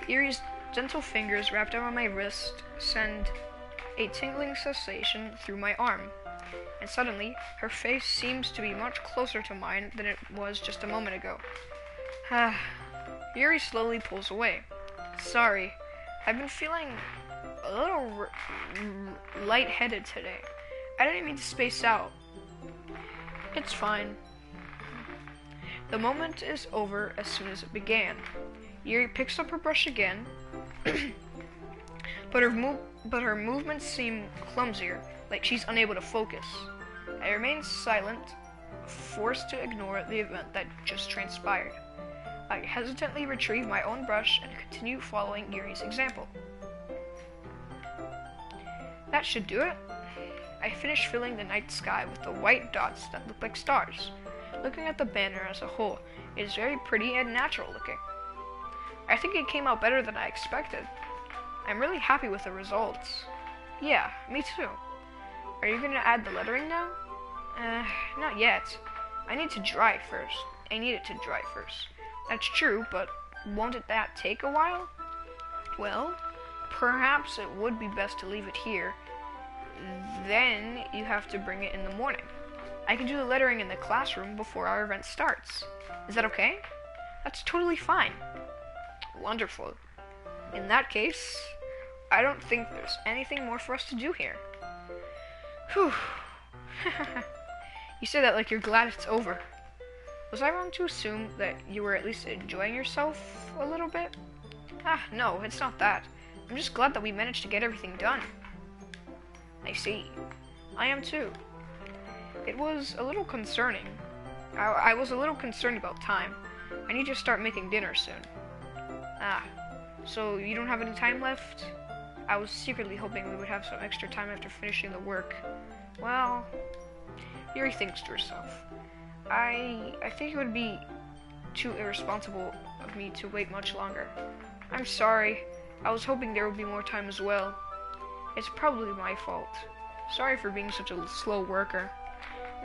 Yuri's gentle fingers wrapped around my wrist send a tingling sensation through my arm, and suddenly her face seems to be much closer to mine than it was just a moment ago. Yuri slowly pulls away. Sorry, I've been feeling a little lightheaded today. I didn't mean to space out. It's fine. The moment is over as soon as it began. Yuri picks up her brush again, but her movements seem clumsier, like she's unable to focus. I remain silent, forced to ignore the event that just transpired. I hesitantly retrieve my own brush and continue following Yuri's example. That should do it. I finish filling the night sky with the white dots that look like stars. Looking at the banner as a whole, it is very pretty and natural looking. I think it came out better than I expected. I'm really happy with the results. Yeah, me too. Are you gonna add the lettering now? Not yet. I need it to dry first. That's true, but won't that take a while? Well, perhaps it would be best to leave it here. Then you have to bring it in the morning. I can do the lettering in the classroom before our event starts. Is that okay? That's totally fine. Wonderful. In that case, I don't think there's anything more for us to do here. Whew. You say that like you're glad it's over. Was I wrong to assume that you were at least enjoying yourself a little bit? No, it's not that. I'm just glad that we managed to get everything done. I see. I am too. It was a little concerning. I was a little concerned about time. I need to start making dinner soon. So you don't have any time left? I was secretly hoping we would have some extra time after finishing the work. Well, Yuri thinks to herself. I think it would be too irresponsible of me to wait much longer. I'm sorry. I was hoping there would be more time as well. It's probably my fault. Sorry for being such a slow worker.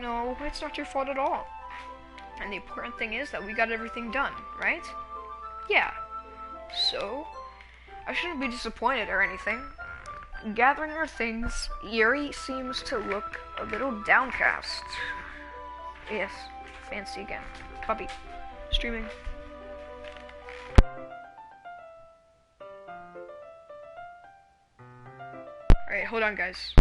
No, it's not your fault at all. And the important thing is that we got everything done, right? Yeah. So, I shouldn't be disappointed or anything. Gathering her things, Yuri seems to look a little downcast. Yes, fancy again. Puppy. Streaming. Alright, hold on guys.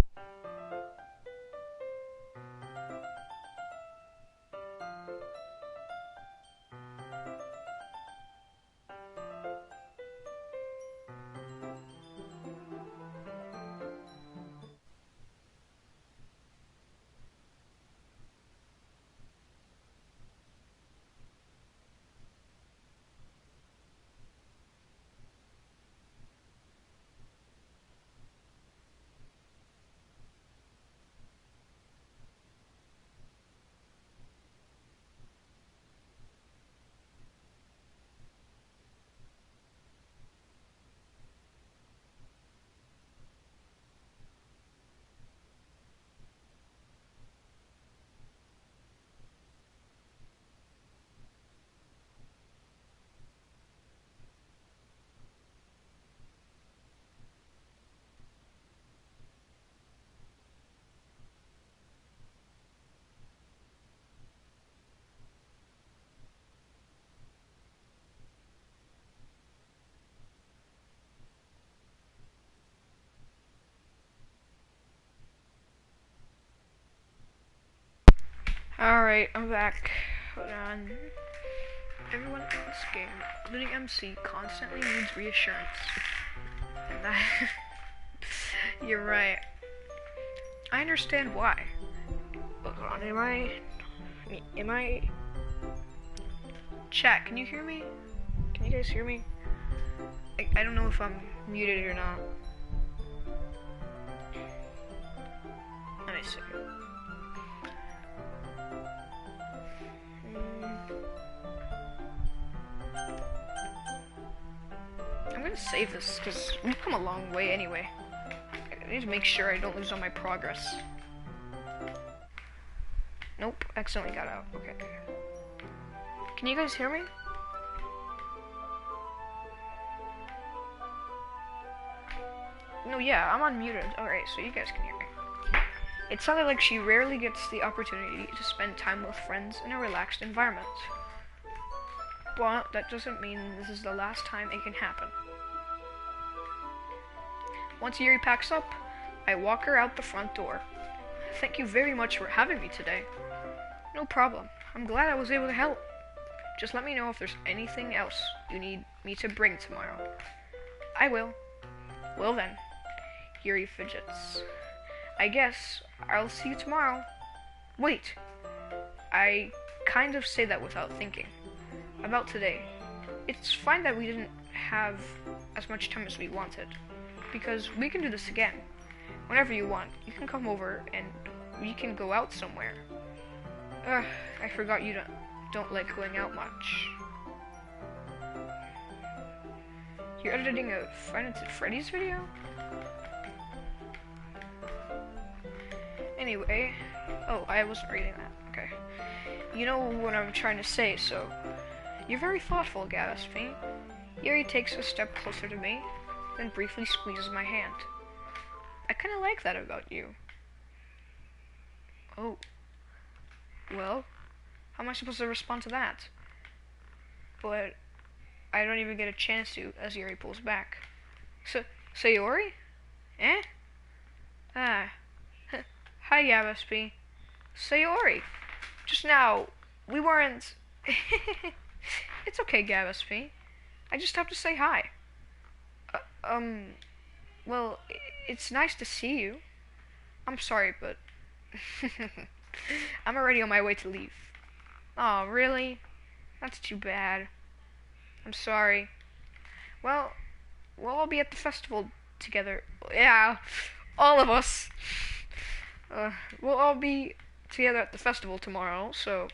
Alright, I'm back. Hold on. Everyone in this game, including MC, constantly needs reassurance. You're right. I understand why. Hold on, am I... Chat, can you hear me? Can you guys hear me? I don't know if I'm muted or not. Let me see. I'm gonna save this because we've come a long way anyway. I need to make sure I don't lose all my progress. Nope, accidentally got out. Okay. Can you guys hear me? No, yeah, I'm unmuted. Alright, so you guys can hear me. It sounded like she rarely gets the opportunity to spend time with friends in a relaxed environment. But that doesn't mean this is the last time it can happen. Once Yuri packs up, I walk her out the front door. Thank you very much for having me today. No problem. I'm glad I was able to help. Just let me know if there's anything else you need me to bring tomorrow. I will. Well then. Yuri fidgets. I guess I'll see you tomorrow. Wait. I kind of say that without thinking. About today. It's fine that we didn't have as much time as we wanted. Because we can do this again. Whenever you want, you can come over and we can go out somewhere. I forgot you don't like going out much. You're editing a Five Nights at Freddy's video? Anyway, oh, I wasn't reading that. Okay. You know what I'm trying to say, so... You're very thoughtful, Gatsby. Yuri takes a step closer to me, then briefly squeezes my hand. I kinda like that about you. Oh. Well, how am I supposed to respond to that? But I don't even get a chance to as Yuri pulls back. Sayori? Eh? Ah. Hi, Gatsby. Sayori. Just now, we weren't... It's okay, Gatsby. I just have to say hi. Well, it's nice to see you. I'm sorry, but... I'm already on my way to leave. Oh, really? That's too bad. I'm sorry. Well, we'll all be at the festival together. Yeah, all of us. We'll all be together at the festival tomorrow, so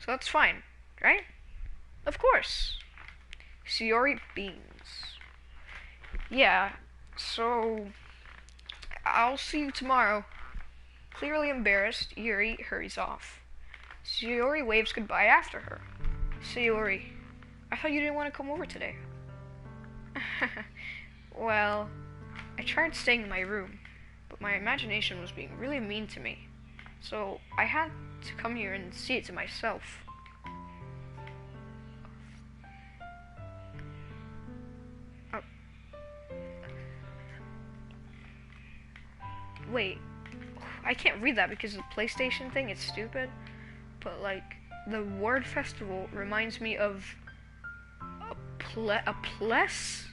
that's fine, right? Of course. Sayori beams. Yeah, so I'll see you tomorrow. Clearly embarrassed, Yuri hurries off. Sayori waves goodbye after her. Sayori, I thought you didn't want to come over today. Well, I tried staying in my room, but my imagination was being really mean to me. So I had to come here and see it to myself. Wait, I can't read that because the PlayStation thing is stupid. But like, the word festival reminds me of a ples?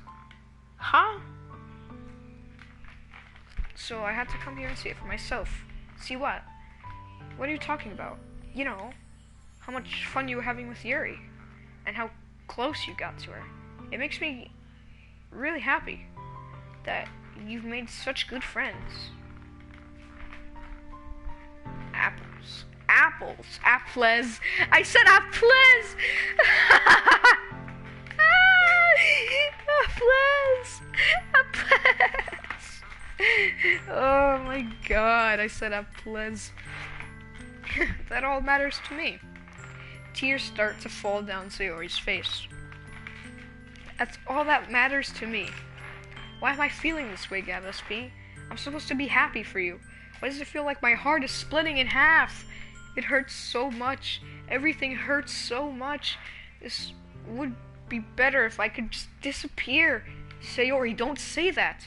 Huh? So I had to come here and see it for myself. See what? What are you talking about? You know, how much fun you were having with Yuri, and how close you got to her. It makes me really happy that you've made such good friends. Apples. Apples. I said apples. Apples. Oh my god, I said apples. That all matters to me. Tears start to fall down Sayori's face. That's all that matters to me. Why am I feeling this way, Gatsby? I'm supposed to be happy for you. Why does it feel like my heart is splitting in half? It hurts so much. Everything hurts so much. This would be better if I could just disappear. Sayori, don't say that.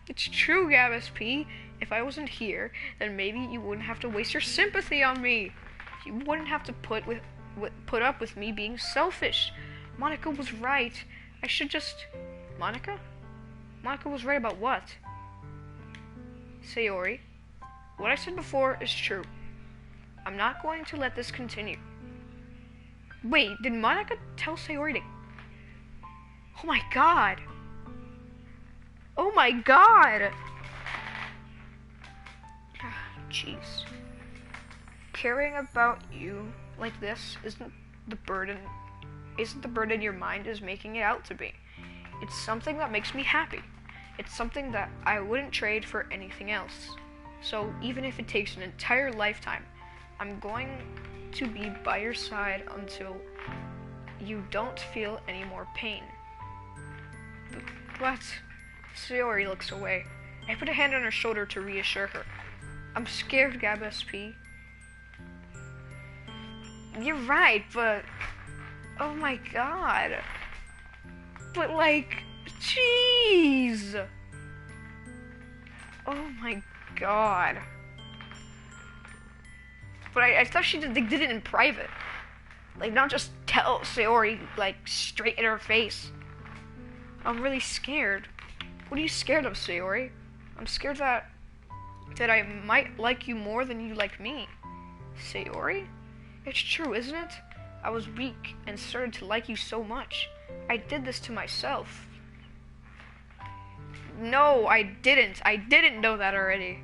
It's true, Gatsby. If I wasn't here, then maybe you wouldn't have to waste your sympathy on me. You wouldn't have to put up with me being selfish. Monica was right. I should just... Monica? Monica was right about what? Sayori, what I said before is true. I'm not going to let this continue. Wait, did Monica tell Sayori to... Oh my god! Oh my god! Jeez. Caring about you like this isn't the burden your mind is making it out to be. It's something that makes me happy. It's something that I wouldn't trade for anything else. So even if it takes an entire lifetime, I'm going to be by your side until you don't feel any more pain. But Sayori looks away. I put a hand on her shoulder to reassure her. I'm scared, Gab SP. You're right, but... Oh my god. But like... Jeez! Oh my god. But I thought they did it in private. Like, not just tell Sayori, like, straight in her face. I'm really scared. What are you scared of, Sayori? I'm scared that I might like you more than you like me. Sayori? It's true, isn't it? I was weak and started to like you so much. I did this to myself. No, I didn't. I didn't know that already.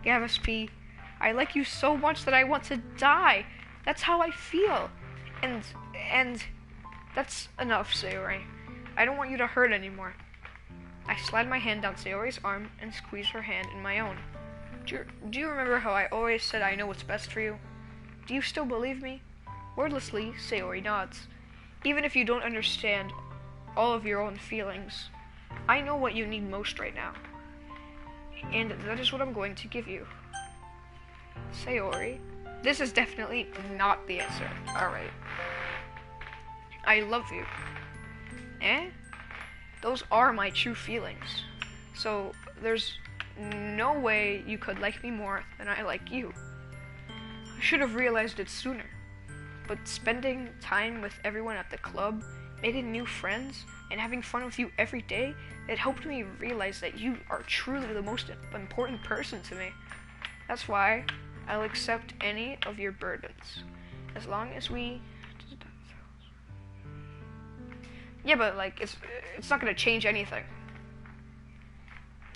Gavis P, I like you so much that I want to die. That's how I feel. And that's enough, Sayori. I don't want you to hurt anymore. I slide my hand down Sayori's arm and squeeze her hand in my own. Do you remember how I always said I know what's best for you? Do you still believe me? Wordlessly, Sayori nods. Even if you don't understand all of your own feelings, I know what you need most right now. And that is what I'm going to give you. Sayori, this is definitely not the answer. Alright. I love you. Eh? Those are my true feelings. So, there's no way you could like me more than I like you. I should have realized it sooner. But spending time with everyone at the club, making new friends, and having fun with you every day, it helped me realize that you are truly the most important person to me. That's why I'll accept any of your burdens. As long as we... Yeah, but like, it's not gonna change anything.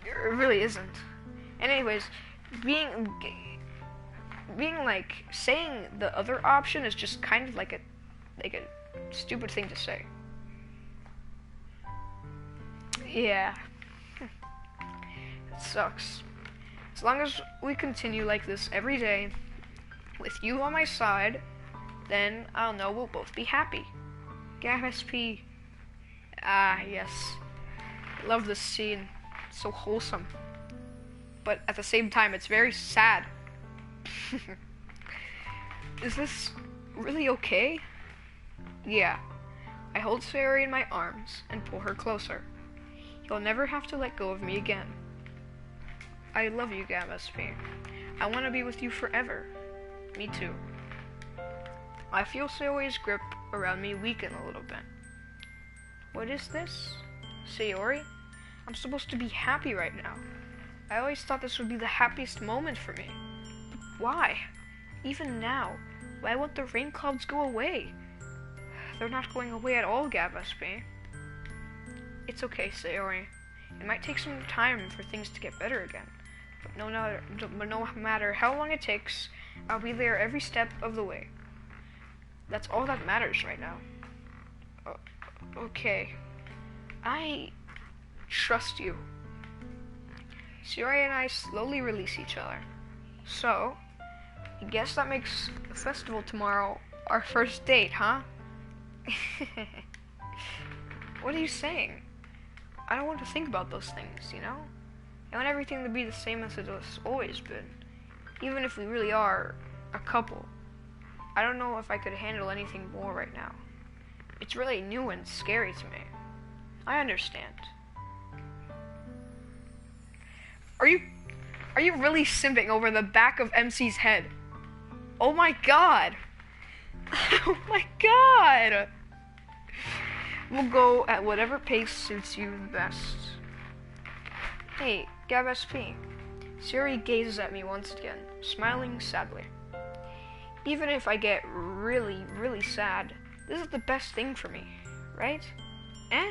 It really isn't. And anyways, being like, saying the other option is just kind of like a stupid thing to say. Yeah. It sucks. As long as we continue like this every day, with you on my side, then I'll know we'll both be happy. Gab SP. Ah, yes. I love this scene. It's so wholesome. But at the same time, it's very sad. Is this really okay? Yeah. I hold Sayori in my arms and pull her closer. You'll never have to let go of me again. I love you, Gab SP. I want to be with you forever. Me too. I feel Sayori's grip around me weaken a little bit. What is this? Sayori? I'm supposed to be happy right now. I always thought this would be the happiest moment for me. But why? Even now, why won't the rain clouds go away? They're not going away at all, Gab SP. It's okay, Sayori. It might take some time for things to get better again. But no matter how long it takes, I'll be there every step of the way. That's all that matters right now. Okay. I trust you. Sayori and I slowly release each other. So, I guess that makes the festival tomorrow our first date, huh? What are you saying? I don't want to think about those things, you know? I want everything to be the same as it has always been. Even if we really are a couple. I don't know if I could handle anything more right now. It's really new and scary to me. I understand. Are you really simping over the back of MC's head? Oh my god! Oh my god! We'll go at whatever pace suits you best. Hey, Gav SP. Sayori gazes at me once again, smiling sadly. Even if I get really, really sad, this is the best thing for me, right? Eh?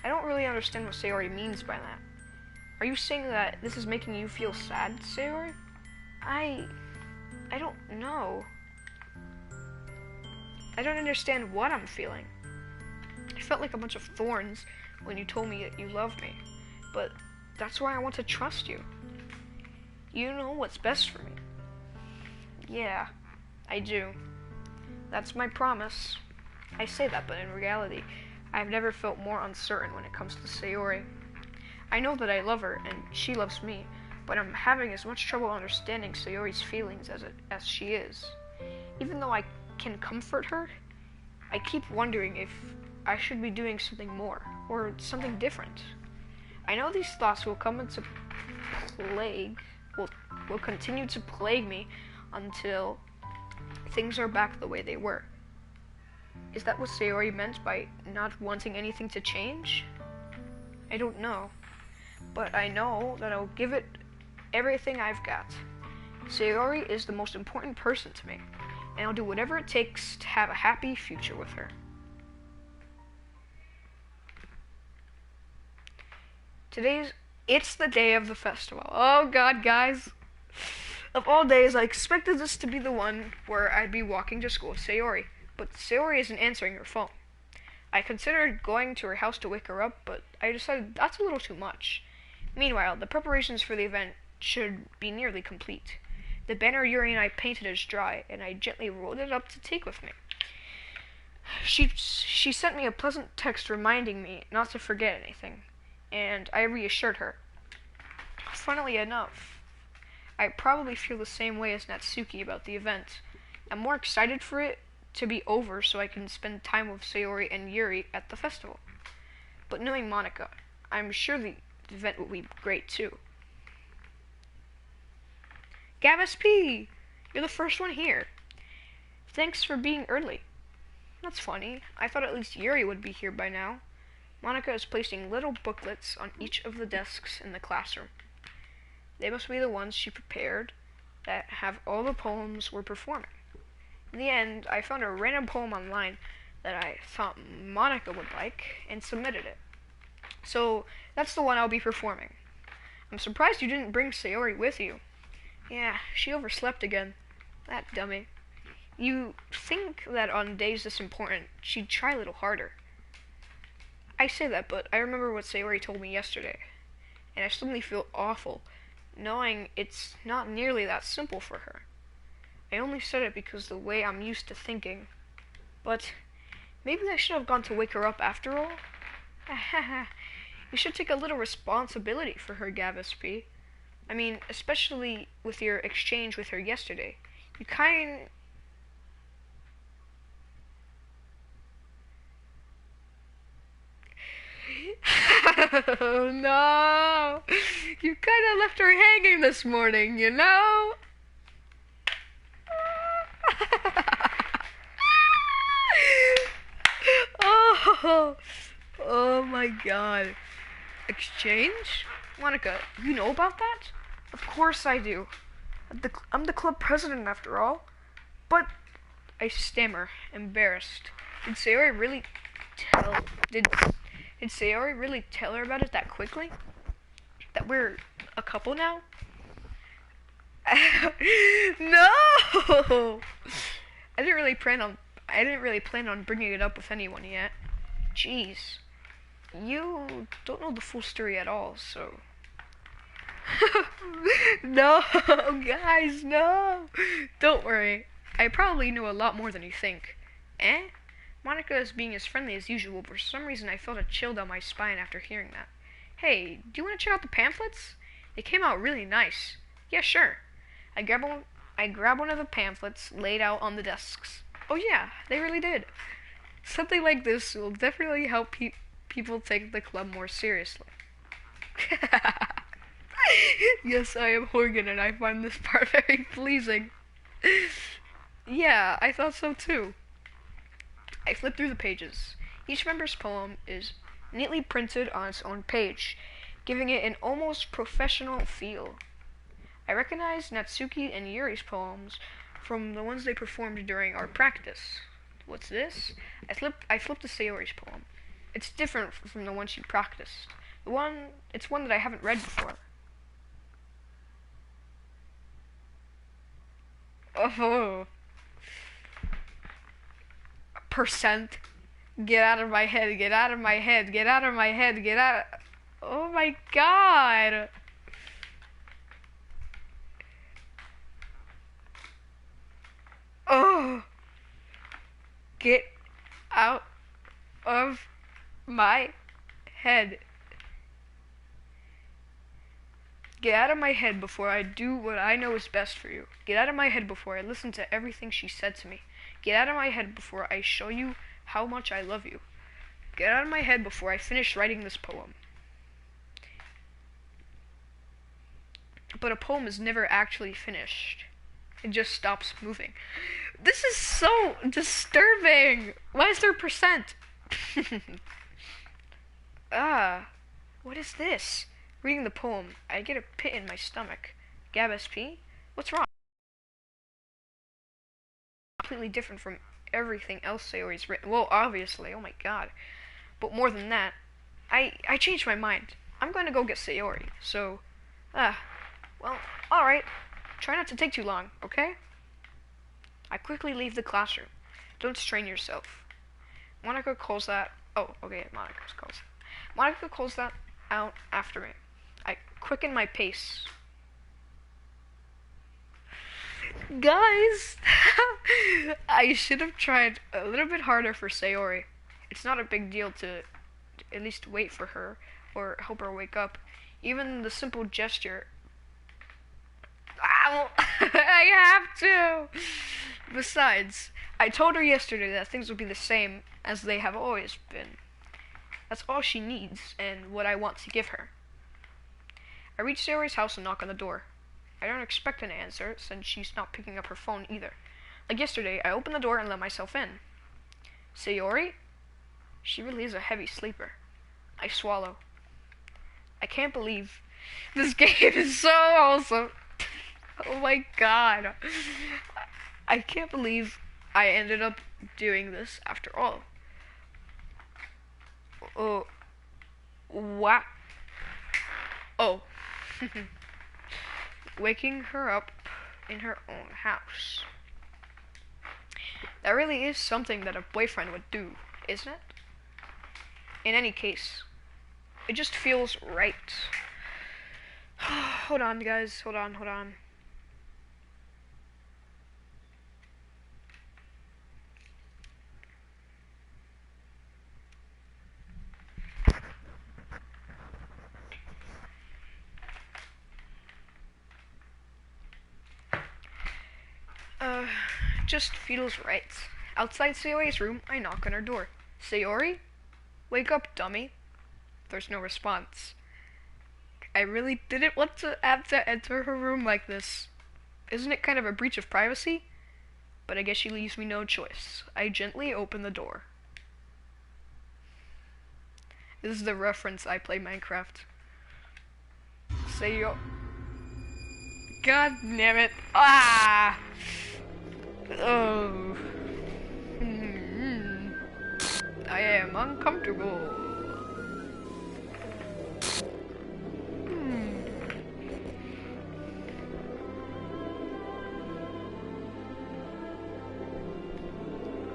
I don't really understand what Sayori means by that. Are you saying that this is making you feel sad, Sayori? I don't know. I don't understand what I'm feeling. I felt like a bunch of thorns when you told me that you love me, but that's why I want to trust you. You know what's best for me. Yeah, I do. That's my promise. I say that, but in reality, I've never felt more uncertain when it comes to Sayori. I know that I love her, and she loves me, but I'm having as much trouble understanding Sayori's feelings as she is. Even though I can comfort her, I keep wondering if I should be doing something more, or something different. I know these thoughts will come into will continue to plague me until things are back the way they were. Is that what Sayori meant by not wanting anything to change? I don't know, but I know that I'll give it everything I've got. Sayori is the most important person to me, and I'll do whatever it takes to have a happy future with her. It's the day of the festival. Oh god, guys. Of all days, I expected this to be the one where I'd be walking to school with Sayori, but Sayori isn't answering her phone. I considered going to her house to wake her up, but I decided that's a little too much. Meanwhile, the preparations for the event should be nearly complete. The banner Yuri and I painted is dry, and I gently rolled it up to take with me. She sent me a pleasant text reminding me not to forget anything, and I reassured her. Funnily enough, I probably feel the same way as Natsuki about the event. I'm more excited for it to be over so I can spend time with Sayori and Yuri at the festival. But knowing Monica, I'm sure the event will be great too. Gav SP! You're the first one here. Thanks for being early. That's funny. I thought at least Yuri would be here by now. Monica is placing little booklets on each of the desks in the classroom. They must be the ones she prepared that have all the poems we're performing. In the end, I found a random poem online that I thought Monica would like and submitted it. So that's the one I'll be performing. I'm surprised you didn't bring Sayori with you. Yeah, she overslept again. That dummy. You think that on days this important, she'd try a little harder. I say that, but I remember what Sayori told me yesterday, and I suddenly feel awful, knowing it's not nearly that simple for her. I only said it because the way I'm used to thinking. But maybe I should have gone to wake her up after all. You should take a little responsibility for her, Gav SP. I mean, especially with your exchange with her yesterday. You Oh no! You kind of left her hanging this morning, you know? Oh my god. Exchange? Monica, you know about that? Of course I do. I'm the club president after all. But I stammer, embarrassed. Did Sayori really tell her about it that quickly? That we're a couple now? No! I didn't really plan on bringing it up with anyone yet. Jeez. You don't know the full story at all, so... No, guys, no! Don't worry. I probably know a lot more than you think. Eh? Monica is being as friendly as usual, but for some reason I felt a chill down my spine after hearing that. Hey, do you want to check out the pamphlets? They came out really nice. Yeah, sure. I grab one of the pamphlets laid out on the desks. Oh yeah, they really did. Something like this will definitely help people take the club more seriously. Yes, I am Horgan, and I find this part very pleasing. Yeah, I thought so too. I flipped through the pages. Each member's poem is neatly printed on its own page. giving it an almost professional feel. I recognized Natsuki and Yuri's poems from the ones they performed during our practice. What's this? I flipped to Sayori's poem. It's different from the one she practiced. It's one that I haven't read before. Oh. Percent. Get out of my head, get out of my head, get out of my head, get out of... Oh my god. Oh. Get out of my head. Get out of my head before I do what I know is best for you. Get out of my head before I listen to everything she said to me. Get out of my head before I show you how much I love you. Get out of my head before I finish writing this poem. But a poem is never actually finished. It just stops moving. This is so disturbing. Why is there percent? What is this? Reading the poem, I get a pit in my stomach. Gab SP? What's wrong? Completely different from everything else Sayori's written. Well, obviously, oh my god. But more than that, I changed my mind. I'm going to go get Sayori. So, well, alright. Try not to take too long, okay? I quickly leave the classroom. Don't strain yourself. Monica calls that... Oh, okay, Monica calls that out after me. I quicken my pace. Guys! I should have tried a little bit harder for Sayori. It's not a big deal to at least wait for her or help her wake up. Even the simple gesture... Ow! I have to! Besides, I told her yesterday that things would be the same as they have always been. That's all she needs, and what I want to give her. I reach Sayori's house and knock on the door. I don't expect an answer, since she's not picking up her phone either. Like yesterday, I open the door and let myself in. Sayori? She really is a heavy sleeper. I swallow. I can't believe this game is so awesome. Oh my god. I can't believe I ended up doing this after all. Oh. What? Oh. Waking her up in her own house. That really is something that a boyfriend would do, isn't it? In any case, it just feels right. Hold on, guys. Hold on. Just feels right. Outside Sayori's room, I knock on her door. Sayori? Wake up, dummy. There's no response. I really didn't want to have to enter her room like this. Isn't it kind of a breach of privacy? But I guess she leaves me no choice. I gently open the door. This is the reference I play Minecraft. Sayo. God damn it. Ah! Oh. I am uncomfortable.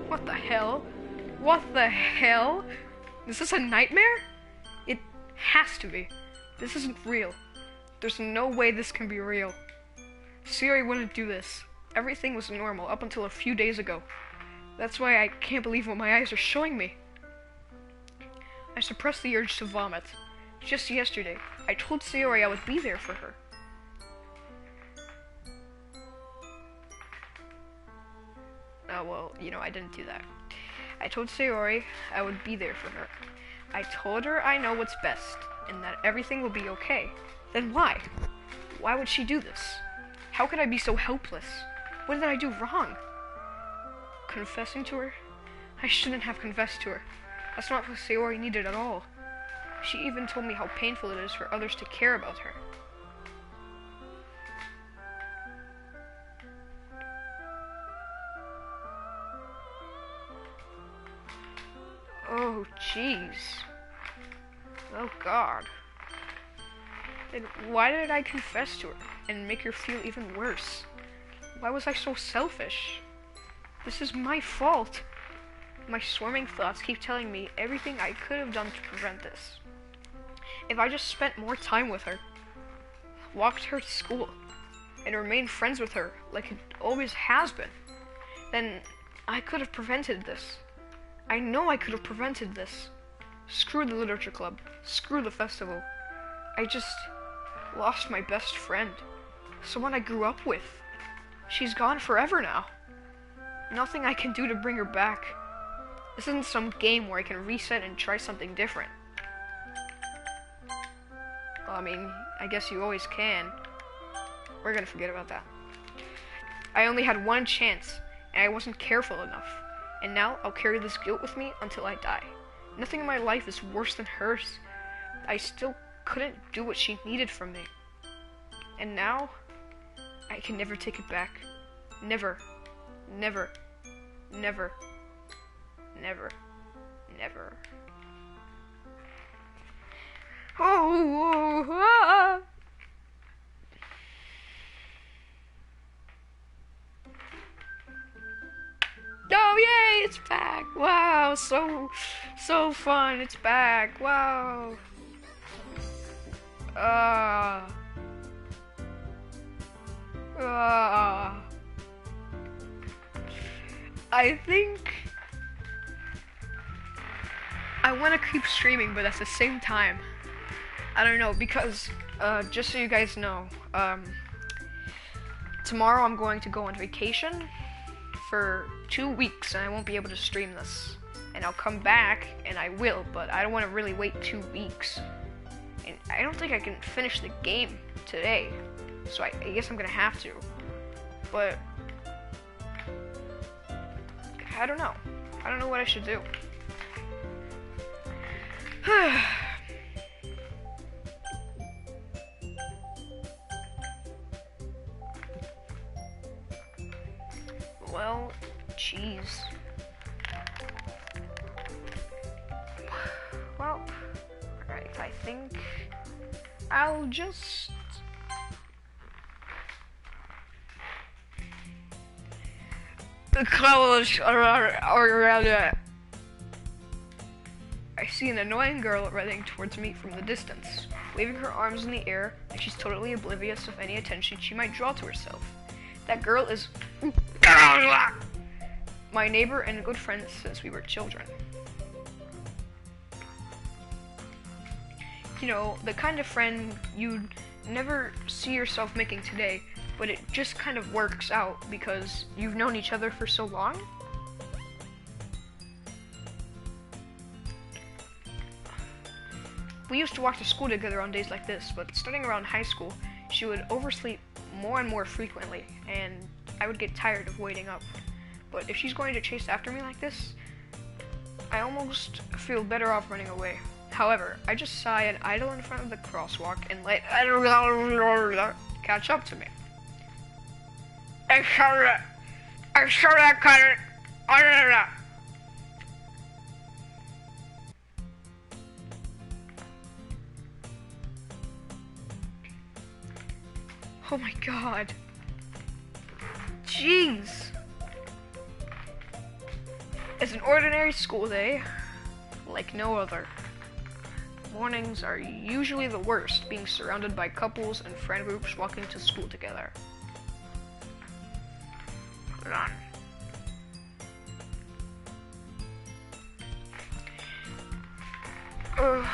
What the hell? What the hell? Is this a nightmare? It has to be. This isn't real. There's no way this can be real. Sayori wouldn't do this. Everything was normal up until a few days ago. That's why I can't believe what my eyes are showing me. I suppressed the urge to vomit. Just yesterday, I told Sayori I would be there for her. Oh, well, I didn't do that. I told Sayori I would be there for her. I told her I know what's best, and that everything will be okay. Then why? Why would she do this? How could I be so helpless? What did I do wrong? Confessing to her? I shouldn't have confessed to her. That's not what Sayori needed at all. She even told me how painful it is for others to care about her. Oh, jeez. Oh, God. Then why did I confess to her and make her feel even worse? Why was I so selfish? This is my fault. My swarming thoughts keep telling me everything I could have done to prevent this. If I just spent more time with her, walked her to school, and remained friends with her like it always has been, then I could have prevented this. I know I could have prevented this. Screw the literature club. Screw the festival. I just lost my best friend. Someone I grew up with. She's gone forever now. Nothing I can do to bring her back. This isn't some game where I can reset and try something different. Well, I mean, I guess you always can. We're gonna forget about that. I only had one chance, and I wasn't careful enough. And now I'll carry this guilt with me until I die. Nothing in my life is worse than hers. I still couldn't do what she needed from me. And now, I can never take it back. Never. Never. Never. Never. Never. Oh, ah. Oh, yay, it's back. Wow, so fun. It's back. Wow. Ah. I think I want to keep streaming, but at the same time, I don't know, because just so you guys know, tomorrow I'm going to go on vacation for 2 weeks, and I won't be able to stream this. And I'll come back, and I will, but I don't want to really wait 2 weeks. And I don't think I can finish the game today, so I guess I'm gonna have to. But I don't know. I don't know what I should do. Well, jeez. Well, alright, I think I'll just... The college around it. I see an annoying girl running towards me from the distance, waving her arms in the air like she's totally oblivious of any attention she might draw to herself. That girl is my neighbor and a good friend since we were children. You know, the kind of friend you'd never see yourself making today, but it just kind of works out because you've known each other for so long. We used to walk to school together on days like this, but starting around high school, she would oversleep more and more frequently, and I would get tired of waiting up. But if she's going to chase after me like this, I almost feel better off running away. However, I just sigh and idle in front of the crosswalk and let catch up to me. Oh my god. Jeez. It's an ordinary school day, like no other. Mornings are usually the worst, being surrounded by couples and friend groups walking to school together. Hold on.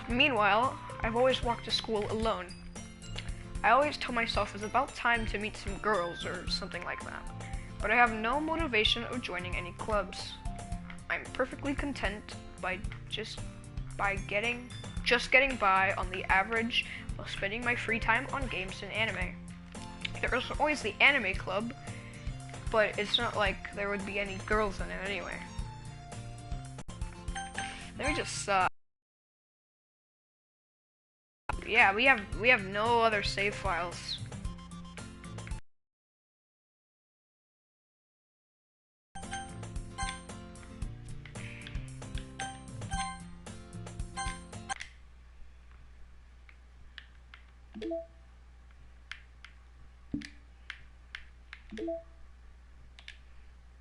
Meanwhile, I've always walked to school alone. I always tell myself it's about time to meet some girls or something like that, but I have no motivation of joining any clubs. I'm perfectly content by just getting by on the average while spending my free time on games and anime. There's always the anime club, but it's not like there would be any girls in it anyway. Let me just yeah, we have no other save files.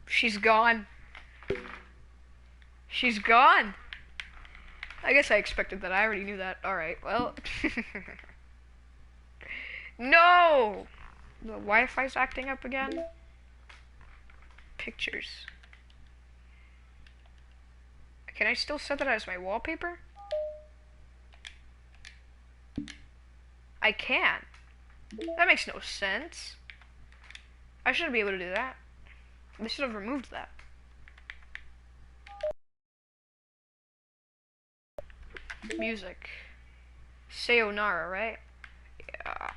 She's gone. She's gone. I guess I expected that. I already knew that. Alright, well. No! The Wi-Fi's acting up again. Pictures. Can I still set that as my wallpaper? I can. That makes no sense. I shouldn't be able to do that. They should have removed that. Music. Sayonara, right? Yeah.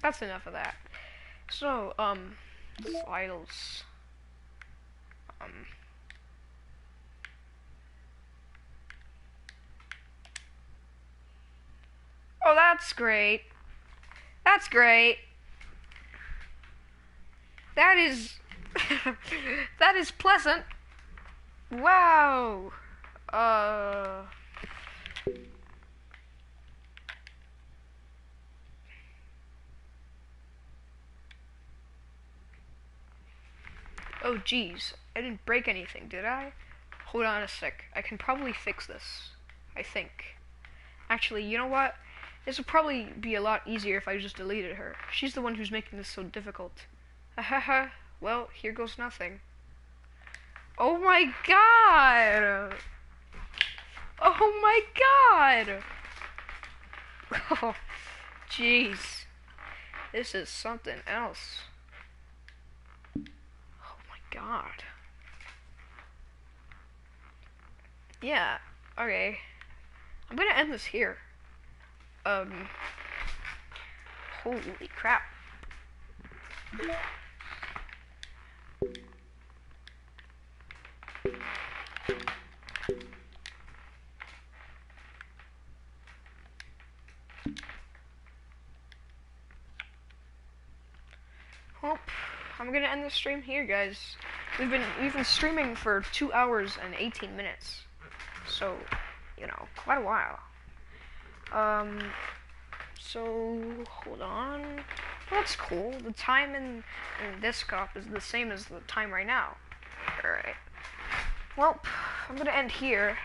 That's enough of that. So, files. Oh, that's great. That's great. That is, that is pleasant. Wow. Oh, geez. I didn't break anything, did I? Hold on a sec. I can probably fix this. I think. Actually, you know what? This would probably be a lot easier if I just deleted her. She's the one who's making this so difficult. Hahaha. Well, here goes nothing. Oh my god! Oh my god! Oh, jeez. This is something else. Oh my god. Yeah, okay. I'm gonna end this here. Holy crap. Well, I'm gonna end the stream here, guys. We've been streaming for 2 hours and 18 minutes. So, you know, quite a while. So hold on. Well, that's cool. The time in desktop is the same as the time right now. Alright. Well, I'm gonna end here.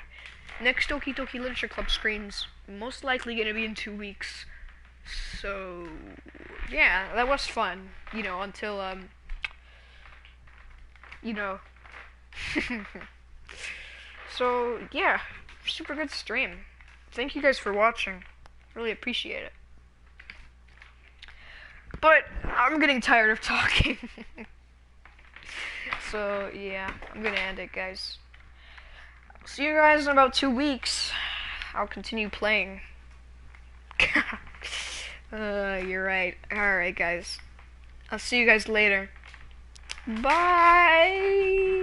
Next Doki Doki Literature Club streams most likely gonna be in 2 weeks. So yeah, that was fun. You know, until you know. So yeah, super good stream. Thank you guys for watching. Really appreciate it. But I'm getting tired of talking. So yeah, I'm gonna end it, guys. See you guys in about 2 weeks. I'll continue playing. You're right. Alright, guys. I'll see you guys later. Bye!